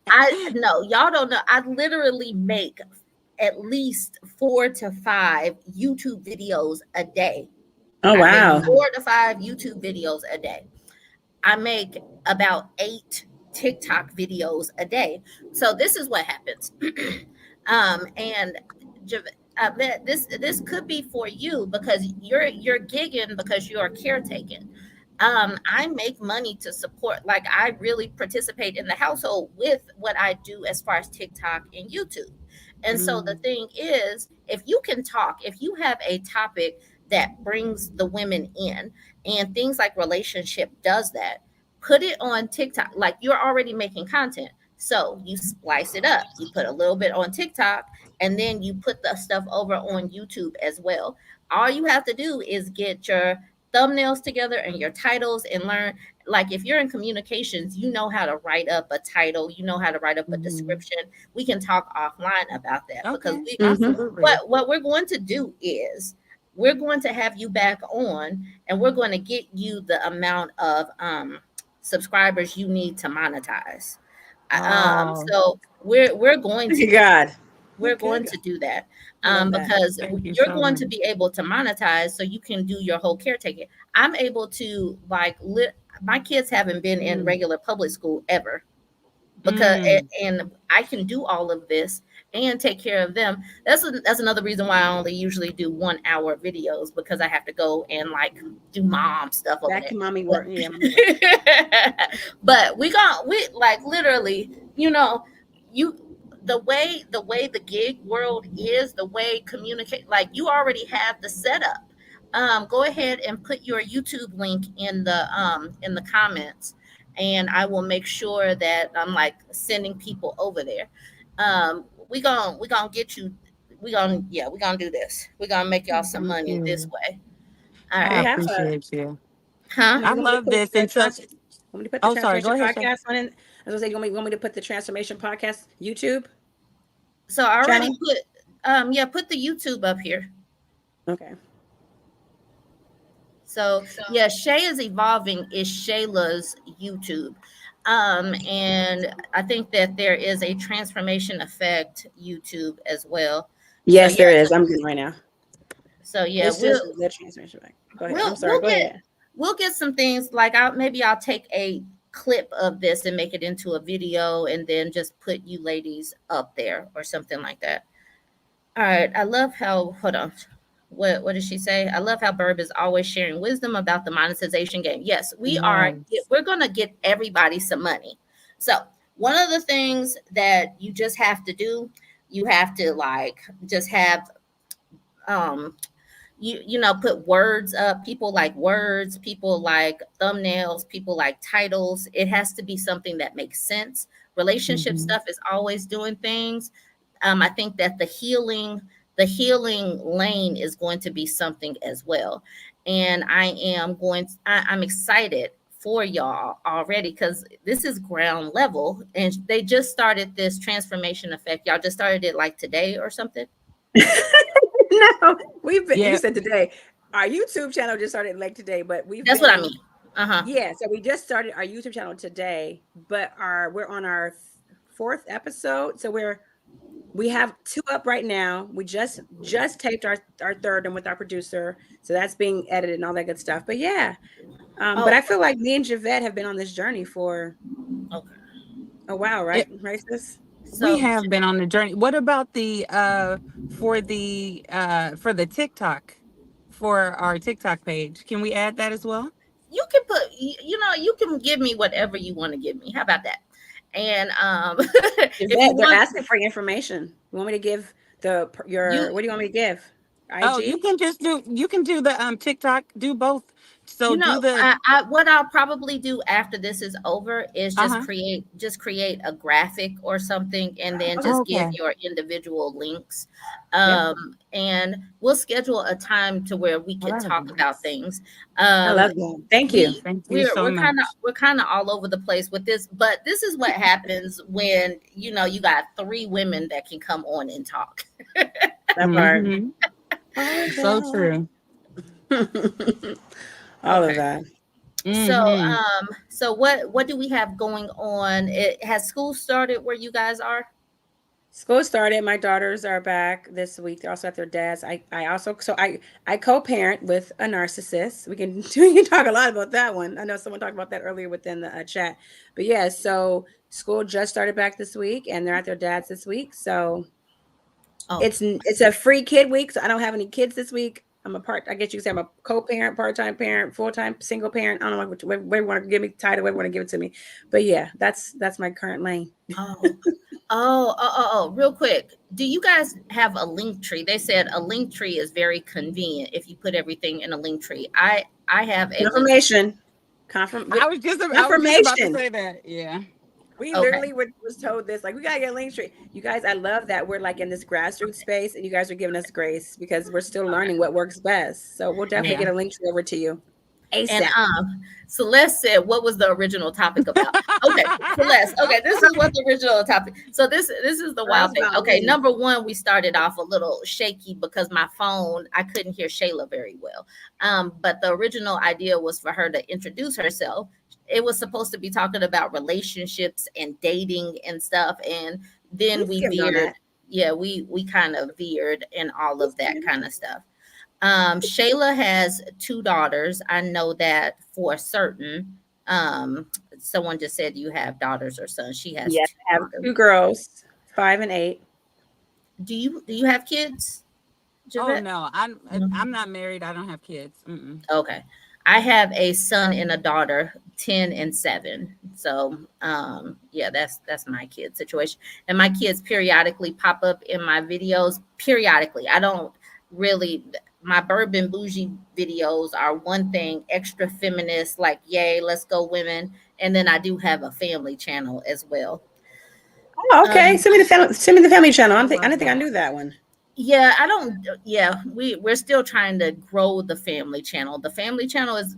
I no, y'all don't know. I literally make at least 4 to 5 YouTube videos a day. Oh I make wow. 4 to 5 YouTube videos a day. I make about 8 TikTok videos a day. So this is what happens. And this could be for you because you're gigging because you're caretaking. I make money to support, like I really participate in the household with what I do as far as TikTok and YouTube. And so the Mm, thing is, if you can talk, if you have a topic that brings the women in, and things like relationship does that, put it on TikTok. Like you're already making content. So you splice it up. You put a little bit on TikTok and then you put the stuff over on YouTube as well. All you have to do is get your thumbnails together and your titles and learn. Like if you're in communications, you know how to write up a title, you know how to write up a mhm. description. We can talk offline about that because Okay, we Mhm. absolutely. what we're going to do is we're going to have you back on and we're going to get you the amount of subscribers you need to monetize. Oh, So we're going Look to at God. we're Look at going God. to do that, I love that. because thank you you're so going to much. be able to monetize so you can do your whole caretaking. I'm able to my kids haven't been in Mm, regular public school ever because mm. and I can do all of this and take care of them. That's another reason why I only usually do 1 hour videos because I have to go and like do mom stuff over Back there. to mommy But, work. Yeah, mommy work. but we like literally, you the way the gig world is, the way communicate, like you already have the setup. Go ahead and put your YouTube link in the comments, and I will make sure that I'm like sending people over there. We gonna get you. We gonna do this. We gonna make y'all some Thank money this you. way. All I We right, have a. appreciate you. huh? No, I you want me to love put this. And so, want me to put the oh, sorry. Go transformation ahead, Shay. podcast on it? I was gonna say, you want me to put the transformation podcast YouTube So I already channel? put yeah, put the YouTube up here. Okay. So yeah, Shay is evolving is Shayla's YouTube. And I think that there is a transformation effect YouTube as well. So Yes, yeah, there is. I'm good right now. so yeah, It's just the transformation back. Go ahead. I'm sorry. we'll Go get ahead. we'll get some things like I'll take a clip of this and make it into a video and then just put you ladies up there or something like that. All right. I love how, hold on. What did she say? I love how Burb is always sharing wisdom about the monetization game. Yes, Yes. we're gonna get everybody some money. So one of the things that you just have to do, you have to like just have um put words up. People like words, people like thumbnails, people like titles. It has to be something that makes sense. Relationship Hmm. stuff is always doing things. I think that the healing lane is going to be something as well. And I'm excited for y'all already because this is ground level and they just started this transformation effect. Y'all just started it like today or something. No, we've been. You Yeah. said today. Our YouTube channel just started like today, but we've That's what I been. mean. Uh-huh. Yeah, so we just started our YouTube channel today, but we're on our fourth episode. So we have 2 up right now. We just taped our third and with our producer, so that's being edited and all that good stuff. But yeah, but Oh, I feel like me and Javette have been on this journey for okay. a while, right? It, Right, sis? we So have been on the journey. What about the for the TikTok, for our TikTok page? Can we add that as well? you can you can give me whatever you want to give me. How about that? And if you Javette, they're want asking for information. You want me to give you what do you want me to give? Oh, you IG? can do the TikTok, do both. So You know, do the what I'll probably do after this is over is uh-huh. just create a graphic or something, and then Okay. just give Okay. your individual links. Yeah. And we'll schedule a time to where we Well, could that'll be talk about nice. things. I Um, love that. Thank you. we Thank you so much. we're kind of all over the place with this, but this is what happens when you got three women that can come on and talk. That part. Hmm. All of So true. that. All of Okay. that. So, Hmm. what do we have going on? It has school started where you guys are? School started. My daughters are back this week. They're also at their dad's. I also I co-parent with a narcissist. We can talk a lot about that one. I know someone talked about that earlier within the chat. But yeah, so school just started back this week, and they're at their dad's this week. So Oh, it's a free kid week. So I don't have any kids this week. I guess you could say I'm a co-parent, part-time parent, full-time single parent. I don't know where you want to give me title, where you want to give it to me. But yeah, that's my current lane. oh, real quick. Do you guys have a link tree? They said a link tree is very convenient if you put everything in a link tree. I have a link. Confirmation. I was just about to Confirmation. say that. Yeah. We Okay. literally was told this, like, we gotta get a link tree. You guys, I love that we're like in this grassroots space, and you guys are giving us grace because we're still learning what works best. So we'll definitely And get Yeah. a link tree over to you and ASAP. Celeste said, "What was the original topic about?" Okay, Celeste. Okay, this is what the original topic. So this is the Girl, wild it's thing. about Okay, me. number one, we started off a little shaky because my phone, I couldn't hear Shayla very well. But the original idea was for her to introduce herself. It was supposed to be talking about relationships and dating and stuff, and We then we skimmed on veered. that. Yeah, we kind of veered and all We of that skimmed. kind of stuff. Shayla has two daughters. I know that for certain. Someone just said you have daughters or sons. She has Yes, two I have daughters. two girls, 5 and 8. Do you have kids, Oh Javette? no, I'm No. I'm not married. I don't have kids. Mm-mm. Okay. I have a son and a daughter, 10 and 7. So yeah, that's my kid situation. And my kids periodically pop up in my videos. Periodically. I don't really my bourbon bougie videos are one thing, extra feminist, like yay, let's go women. And then I do have a family channel as well. Oh, okay. Um, Send me the family channel. I I love don't think I that. knew that one. Yeah, I don't. Yeah, we're still trying to grow the family channel. The family channel is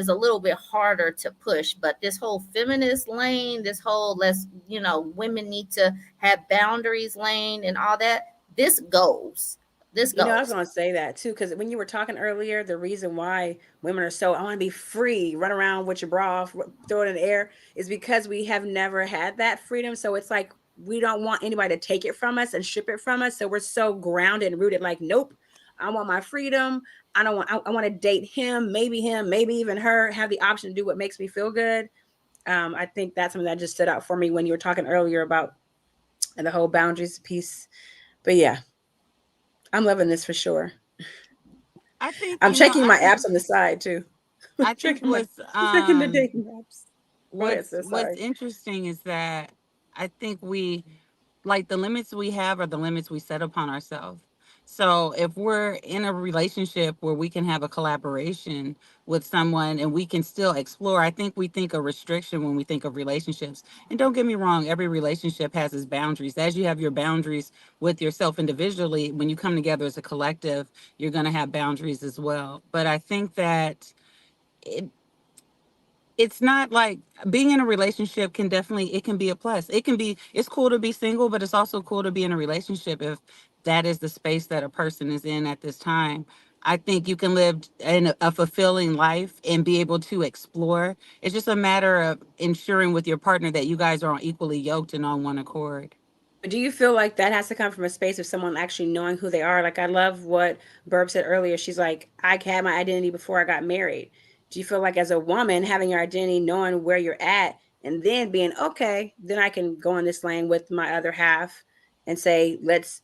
a little bit harder to push, but this whole feminist lane, this whole women need to have boundaries lane and all that. This goes. This You know, I was goes. going to say that too, because when you were talking earlier, the reason why women are so, I want to be free, run around with your bra off, throw it in the air, is because we have never had that freedom. So it's like we don't want anybody to take it from us and strip it from us. So we're so grounded and rooted, like, nope, I want my freedom. I want to date him, maybe even her, have the option to do what makes me feel good. I think that's something that just stood out for me when you were talking earlier about the whole boundaries piece. But yeah, I'm loving this for sure. I think I'm you know. checking my apps on the side too. I think checking my checking the dating apps. Go ahead, sis. what's Sorry. interesting is that I think we like the limits we have are the limits we set upon ourselves. So if we're in a relationship where we can have a collaboration with someone and we can still explore, I think we think of restriction when we think of relationships. And don't get me wrong, every relationship has its boundaries. As you have your boundaries with yourself individually, when you come together as a collective, you're going to have boundaries as well. But I think that it, it's not like being in a relationship can definitely it can be a plus. It's cool to be single, but it's also cool to be in a relationship if that is the space that a person is in at this time. I think you can live in a fulfilling life and be able to explore. It's just a matter of ensuring with your partner that you guys are equally yoked and on one accord. But do you feel like that has to come from a space of someone actually knowing who they are? Like I love what Burb said earlier. She's like, I had my identity before I got married. Do you feel like as a woman having your identity, knowing where you're at, and then being okay, then I can go in this lane with my other half and say, let's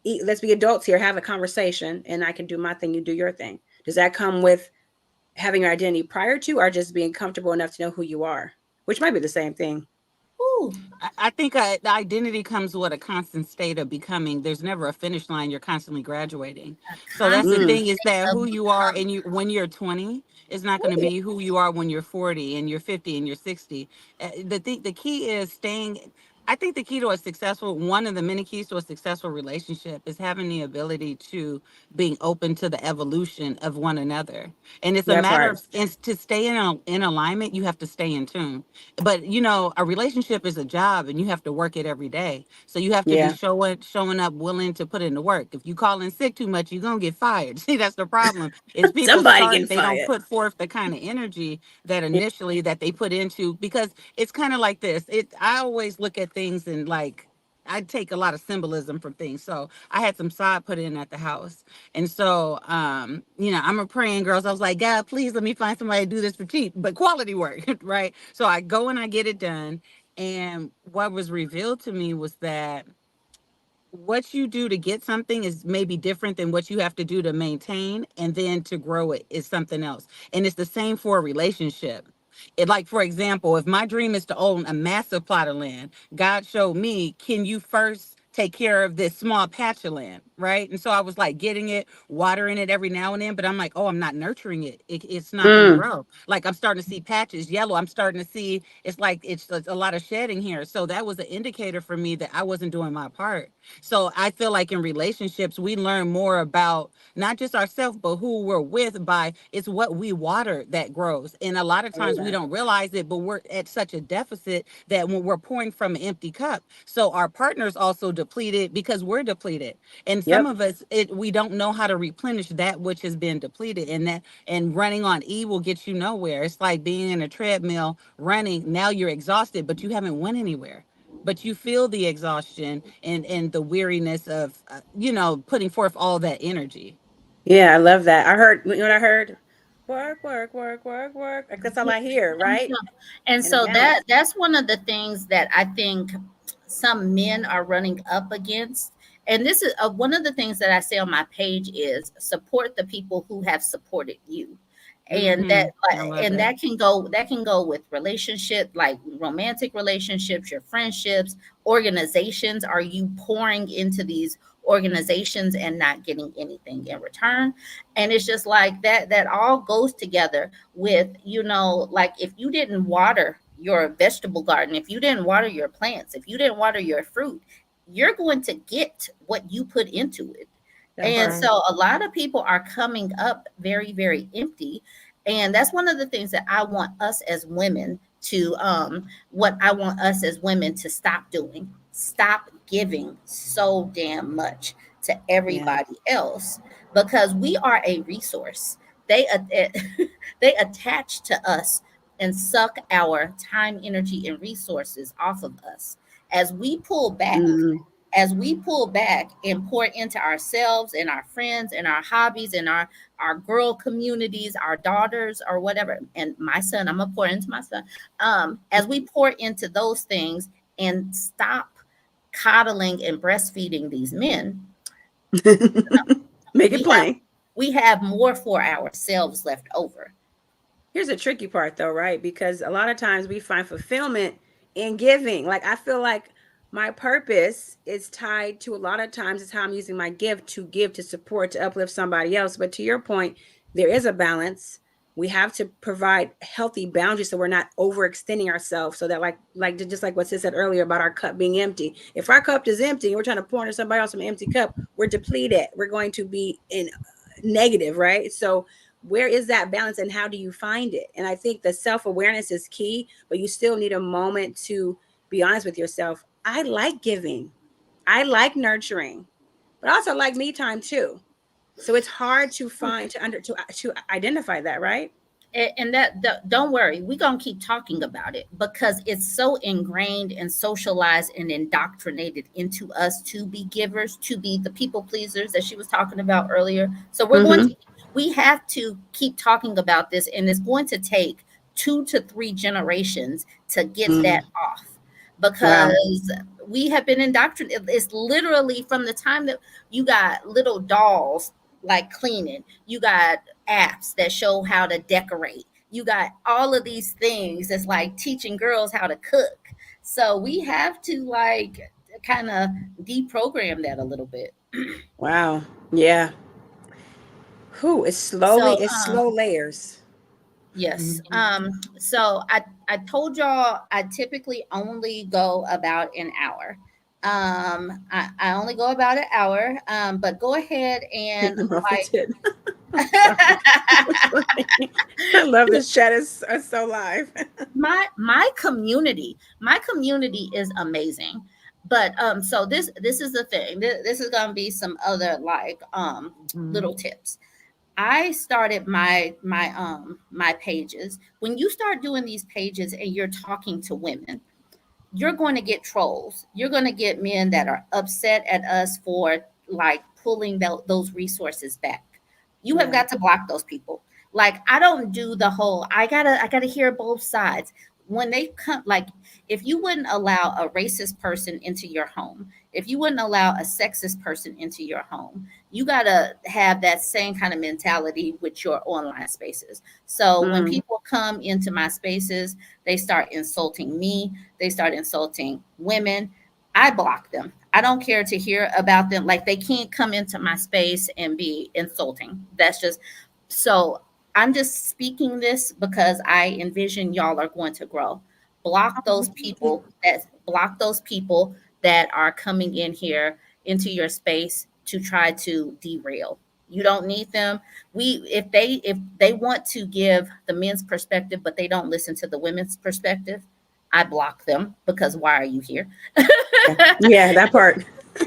eat, let's be adults here, have a conversation, and I can do my thing, you do your thing. Does that come with having your identity prior to, or just being comfortable enough to know who you are, which might be the same thing? Ooh, I think the identity comes with a constant state of becoming. There's never a finish line. You're constantly graduating. a So that's the constant Mm. thing, is state that of who you are and becoming. you when you're 20 is not going to Ooh, be who you are when you're 40 and you're 50 and you're 60. The key is staying. I think the key to a successful, one of the many keys to a successful relationship is having the ability to being open to the evolution of one another. And it's a That matter part. of, and to stay in alignment, you have to stay in tune. But a relationship is a job, and you have to work it every day. So you have to be Yeah. showing up, willing to put in the work. If you call in sick too much, you're gonna get fired. See, that's the problem, is people Somebody start, getting they don't fired. put forth the kind of energy that Yeah. initially that they put into, because it's kind of like this. I always look at things and, like, I take a lot of symbolism from things. So I had some sod put in at the house. And so, I'm a praying girl. So I was like, God, please let me find somebody to do this for cheap, but quality work, right? So I go and I get it done. And what was revealed to me was that what you do to get something is maybe different than what you have to do to maintain, and then to grow it is something else. And it's the same for a relationship. Like, for example, if my dream is to own a massive plot of land, God showed me, can you first take care of this small patch of land, right? And so I was like getting it, watering it every now and then, but I'm like, oh, I'm not nurturing it's not going to Mm. grow. Like, I'm starting to see patches yellow. I'm starting to see, it's like it's a lot of shedding here. So that was an indicator for me that I wasn't doing my part. So I feel like in relationships, we learn more about not just ourselves, but who we're with, by it's what we water that grows. And a lot of times we Amen. don't realize it, but we're at such a deficit that when we're pouring from an empty cup, so our partner's also depleted because we're depleted. And some Yep. of us, we don't know how to replenish that which has been depleted. And running on E will get you nowhere. It's like being in a treadmill running. Now you're exhausted, but you haven't went anywhere, but you feel the exhaustion and the weariness of putting forth all that energy. Yeah, I love that. I heard, you know what I heard? Work, work, work, work, work. Like that's all yeah, I hear, right? and In a so balance. that's one of the things that I think some men are running up against. And this is one of the things that I say on my page is support the people who have supported you. And Hmm. I love and that. that can go with relationship, like romantic relationships, your friendships, organizations. Are you pouring into these organizations and not getting anything in return? And it's just like that all goes together with, like if you didn't water your vegetable garden, if you didn't water your plants, if you didn't water your fruit, you're going to get what you put into it. That And part. so a lot of people are coming up very, very empty. And that's one of the things that I want us as women to, what I want us as women to stop doing. Stop giving so damn much to Yeah. everybody else, because we are a resource. They they attach to us and suck our time, energy, and resources off of us. As we pull back, Mm. and pour into ourselves and our friends and our hobbies and our girl communities, our daughters or whatever, and my son, I'm gonna pour into my son. As we pour into those things and stop coddling and breastfeeding these men, Make it we have plain. we have more for ourselves left over. Here's the tricky part though, right? Because a lot of times we find fulfillment in giving. Like I feel like my purpose is tied to, a lot of times it's how I'm using my gift to give, to support, to uplift somebody else. But to your point, there is a balance. We have to provide healthy boundaries so we're not overextending ourselves, so that just like what Sis said earlier about our cup being empty. If our cup is empty and we're trying to pour into somebody else from an empty cup, we're depleted. We're going to be in negative, right? So where is that balance and how do you find it? And I think the self-awareness is key, but you still need a moment to be honest with yourself. I like giving, I like nurturing, but I also like me time too. So it's hard to find, to identify that, right? And don't worry, we're gonna keep talking about it because it's so ingrained and socialized and indoctrinated into us to be givers, to be the people pleasers that she was talking about earlier. So Mm-hmm. we have to keep talking about this, and it's going to take 2 to 3 generations to get Mm. that off, Wow. because we have been indoctrinated. It's literally from the time that you got little dolls like cleaning, you got apps that show how to decorate. You got all of these things that's like teaching girls how to cook. So we have to like kind of deprogram that a little bit. Wow. Yeah. Who is slowly, So it's slow layers. yes. Mhm. So I told y'all I typically only go about an hour. I only go about an hour. But go ahead and Ruffy like did. Sorry. It's funny. I love this chat. It's so live. my community is amazing. But so this is the thing. This is gonna be some other like Mhm. little tips. I started my pages. When you start doing these pages and you're talking to women, you're going to get trolls. You're going to get men that are upset at us for like pulling those resources back. You have Yeah. got to block those people. Like I don't do the whole I gotta hear both sides. When they come, like if you wouldn't allow a racist person into your home, if you wouldn't allow a sexist person into your home, you gotta have that same kind of mentality with your online spaces. So when Mm. people come into my spaces, they start insulting me, they start insulting women, I block them. I don't care to hear about them. Like they can't come into my space and be insulting. That's just so I'm just speaking this because I envision y'all are going to grow. Block those people that are coming in here into your space to try to derail. You don't need them. If they want to give the men's perspective but they don't listen to the women's perspective, I block them because why are you here? Yeah. Yeah, that part.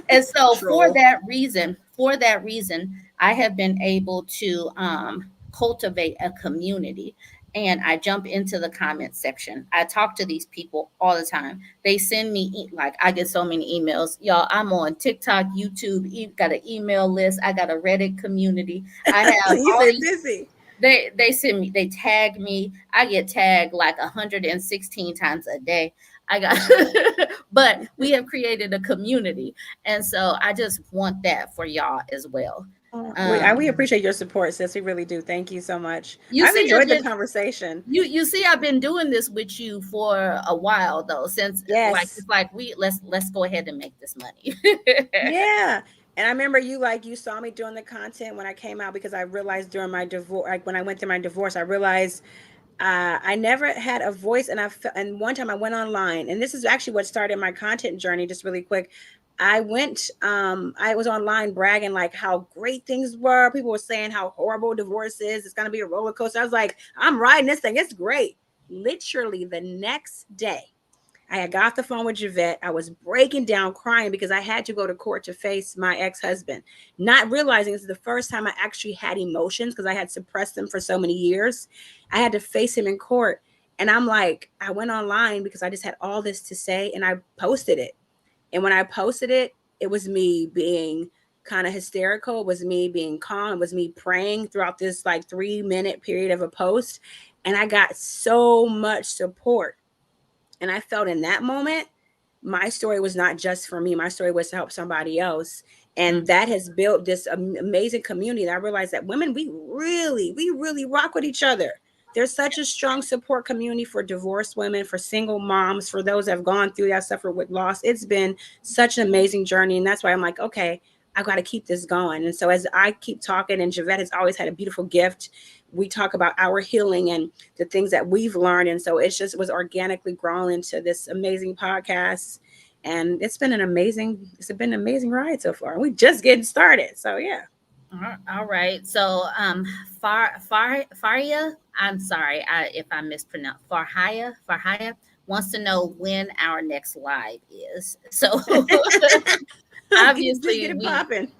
And so Troll. for that reason, I have been able to cultivate a community. And I jump into the comment section. I talk to these people all the time. They send me like I get so many emails. Y'all, I'm on TikTok, YouTube, got an email list. I got a Reddit community. I have You all say these busy. they send me, they tag me. I get tagged like 116 times a day. I got but we have created a community, and so I just want that for y'all as well. We um appreciate your support, sis. We really do. Thank you so much. you I've see I've enjoyed the been conversation. you see I've been doing this with you for a while though, since like Yes. it's like we let's go ahead and make this money. Yeah. And I remember you saw me doing the content when I came out because I realized during my divorce, like when I went through my divorce, I realized I never had a voice, and one time I went online, and this is actually what started my content journey. Just really quick, I was online bragging like how great things were. People were saying how horrible divorce is. It's gonna be a roller coaster. I was like, I'm riding this thing. It's great. Literally the next day, I had got off the phone with Javette. I was breaking down crying because I had to go to court to face my ex-husband, not realizing this is the first time I actually had emotions because I had suppressed them for so many years. I had to face him in court. And I'm like, I went online because I just had all this to say and I posted it. And when I posted it, it was me being kind of hysterical. It was me being calm. It was me praying throughout this like 3 minute period of a post. And I got so much support. And I felt in that moment, my story was not just for me. My story was to help somebody else. And that has built this amazing community. And I realized that women, we really rock with each other. There's such a strong support community for divorced women, for single moms, for those that have gone through that, suffer with loss. It's been such an amazing journey. And that's why I'm like, okay, I've got to keep this going. And so as I keep talking, and Javette has always had a beautiful gift, we talk about our healing and the things that we've learned. And so it's just was organically grown into this amazing podcast. And it's been an amazing ride so far. We just getting started. So yeah. All right. So, Faria, I'm sorry if I mispronounced. Farhaya wants to know when our next live is. So, Just get obviously, it popping.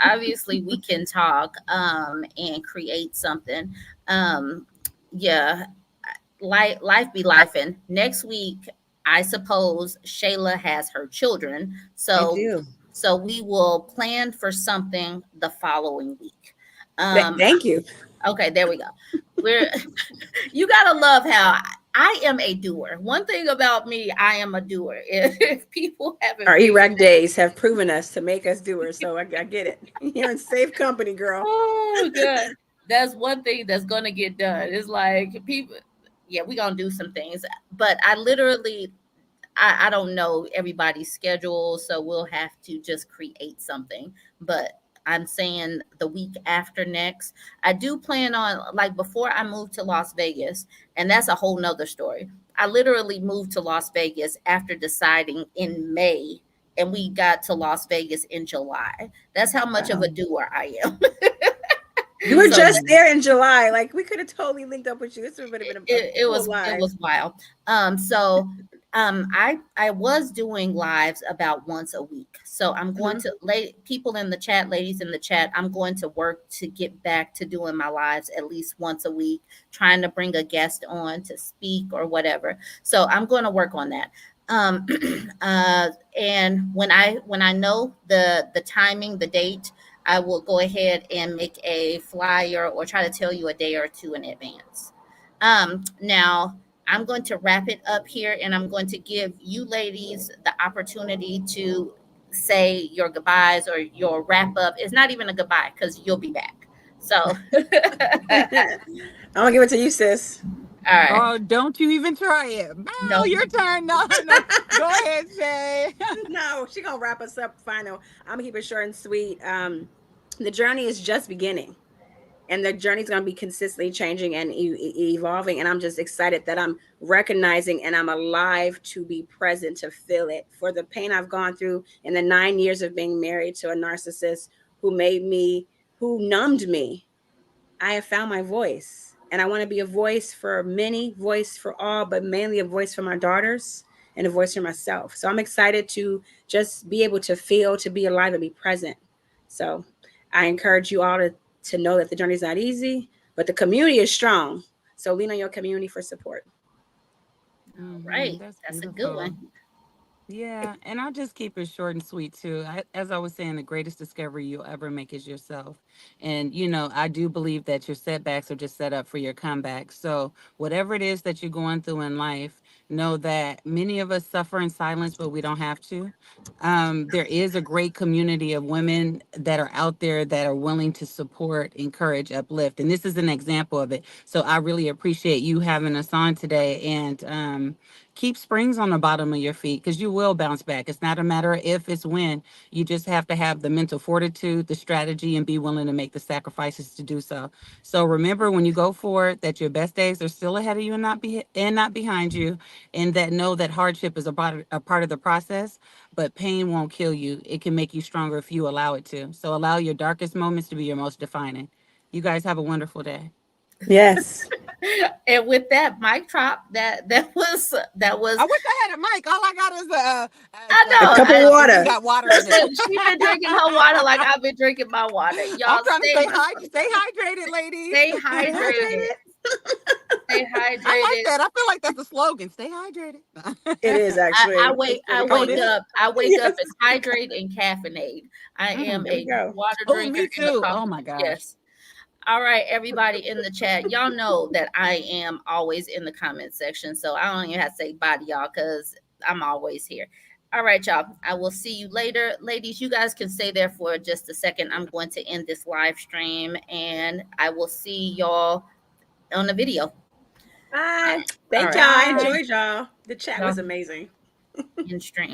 obviously we can talk and create something. Um, yeah, life be life. And next week, I suppose Shayla has her children. I So do. we will plan for something the following week. Um, Thank you. okay, there we go. We're you gotta love how I am a doer. One thing about me, I am a doer. If people haven't Our figured Iraq days have proven us to make us doers. So I get it. You're in safe company, girl. oh god, that's one thing that's gonna get done. It's like people, yeah, we're gonna do some things, but I literally I don't know everybody's schedule, so we'll have to just create something. But I'm saying the week after next. I do plan on, like, before I moved to Las Vegas, and that's a whole nother story. I literally moved to Las Vegas after deciding in May, and we got to Las Vegas in July. That's how much of Wow. a doer I am. You were So just there in July. Like we could have totally linked up with you. This would have been a cool it live. was wild. So I was doing lives about once a week. So I'm going Mhm. to people in the chat, ladies in the chat, I'm going to work to get back to doing my lives at least once a week, trying to bring a guest on to speak or whatever. So I'm going to work on that. Um and when I know the timing, the date, I will go ahead and make a flyer or try to tell you a day or two in advance. Now I'm going to wrap it up here, and I'm going to give you ladies the opportunity to say your goodbyes or your wrap up. It's not even a goodbye because you'll be back. So, all I'm gonna give it to you, sis. right. Oh, don't you even try it. Bow, No, your turn. No, no. Go ahead, Shay. No, she gonna wrap us up final. I'm gonna keep it short and sweet. The journey is just beginning, and the journey's going to be consistently changing and evolving, and I'm just excited that I'm recognizing and I'm alive to be present to feel it. For the pain I've gone through in the 9 years of being married to a narcissist who numbed me, I have found my voice, and I want to be a voice for many, voice for all, but mainly a voice for my daughters and a voice for myself. So I'm excited to just be able to feel, to be alive, and be present. So I encourage you all to know that the journey is not easy, but the community is strong. So lean on your community for support. right. That's That's a good beautiful. one. Yeah, and I'll just keep it short and sweet too. As I was saying, the greatest discovery you'll ever make is yourself. And I do believe that your setbacks are just set up for your comeback. So whatever it is that you're going through in life, know that many of us suffer in silence, but we don't have to. There is a great community of women that are out there that are willing to support, encourage, uplift, and this is an example of it. So I really appreciate you having us on today, and keep springs on the bottom of your feet because you will bounce back. It's not a matter of if, it's when. You just have to have the mental fortitude, the strategy, and be willing to make the sacrifices to do so. So remember when you go for it that your best days are still ahead of you and not behind you, and that know that hardship is a part of the process, but pain won't kill you. It can make you stronger if you allow it to. So allow your darkest moments to be your most defining. You guys have a wonderful day. Yes. And with that mic drop, that was. I wish I had a mic. All I got is I A know. cup of it just water. got water in it. Listen, she been drinking her water like I've been drinking my water. I'm Y'all trying to stay hydrated, ladies. stay Stay hydrated. hydrated. Stay I like hydrated. that. I feel like that's a slogan. Stay hydrated. It is I actually. wake That's I pretty Oh, wake it cool. is. up. I wake up Yes. and hydrate and caffeinate. I am Mm. There we a go. water Oh, drinker me and a too. Oh coffee. my gosh. Yes. All right, everybody in the chat. Y'all know that I am always in the comment section. So I don't even have to say bye to y'all because I'm always here. All right, y'all. I will see you later. Ladies, you guys can stay there for just a second. I'm going to end this live stream and I will see y'all on the video. Bye. All Thank y'all. right. I Bye. enjoyed y'all. The chat Y'all was amazing. in stream.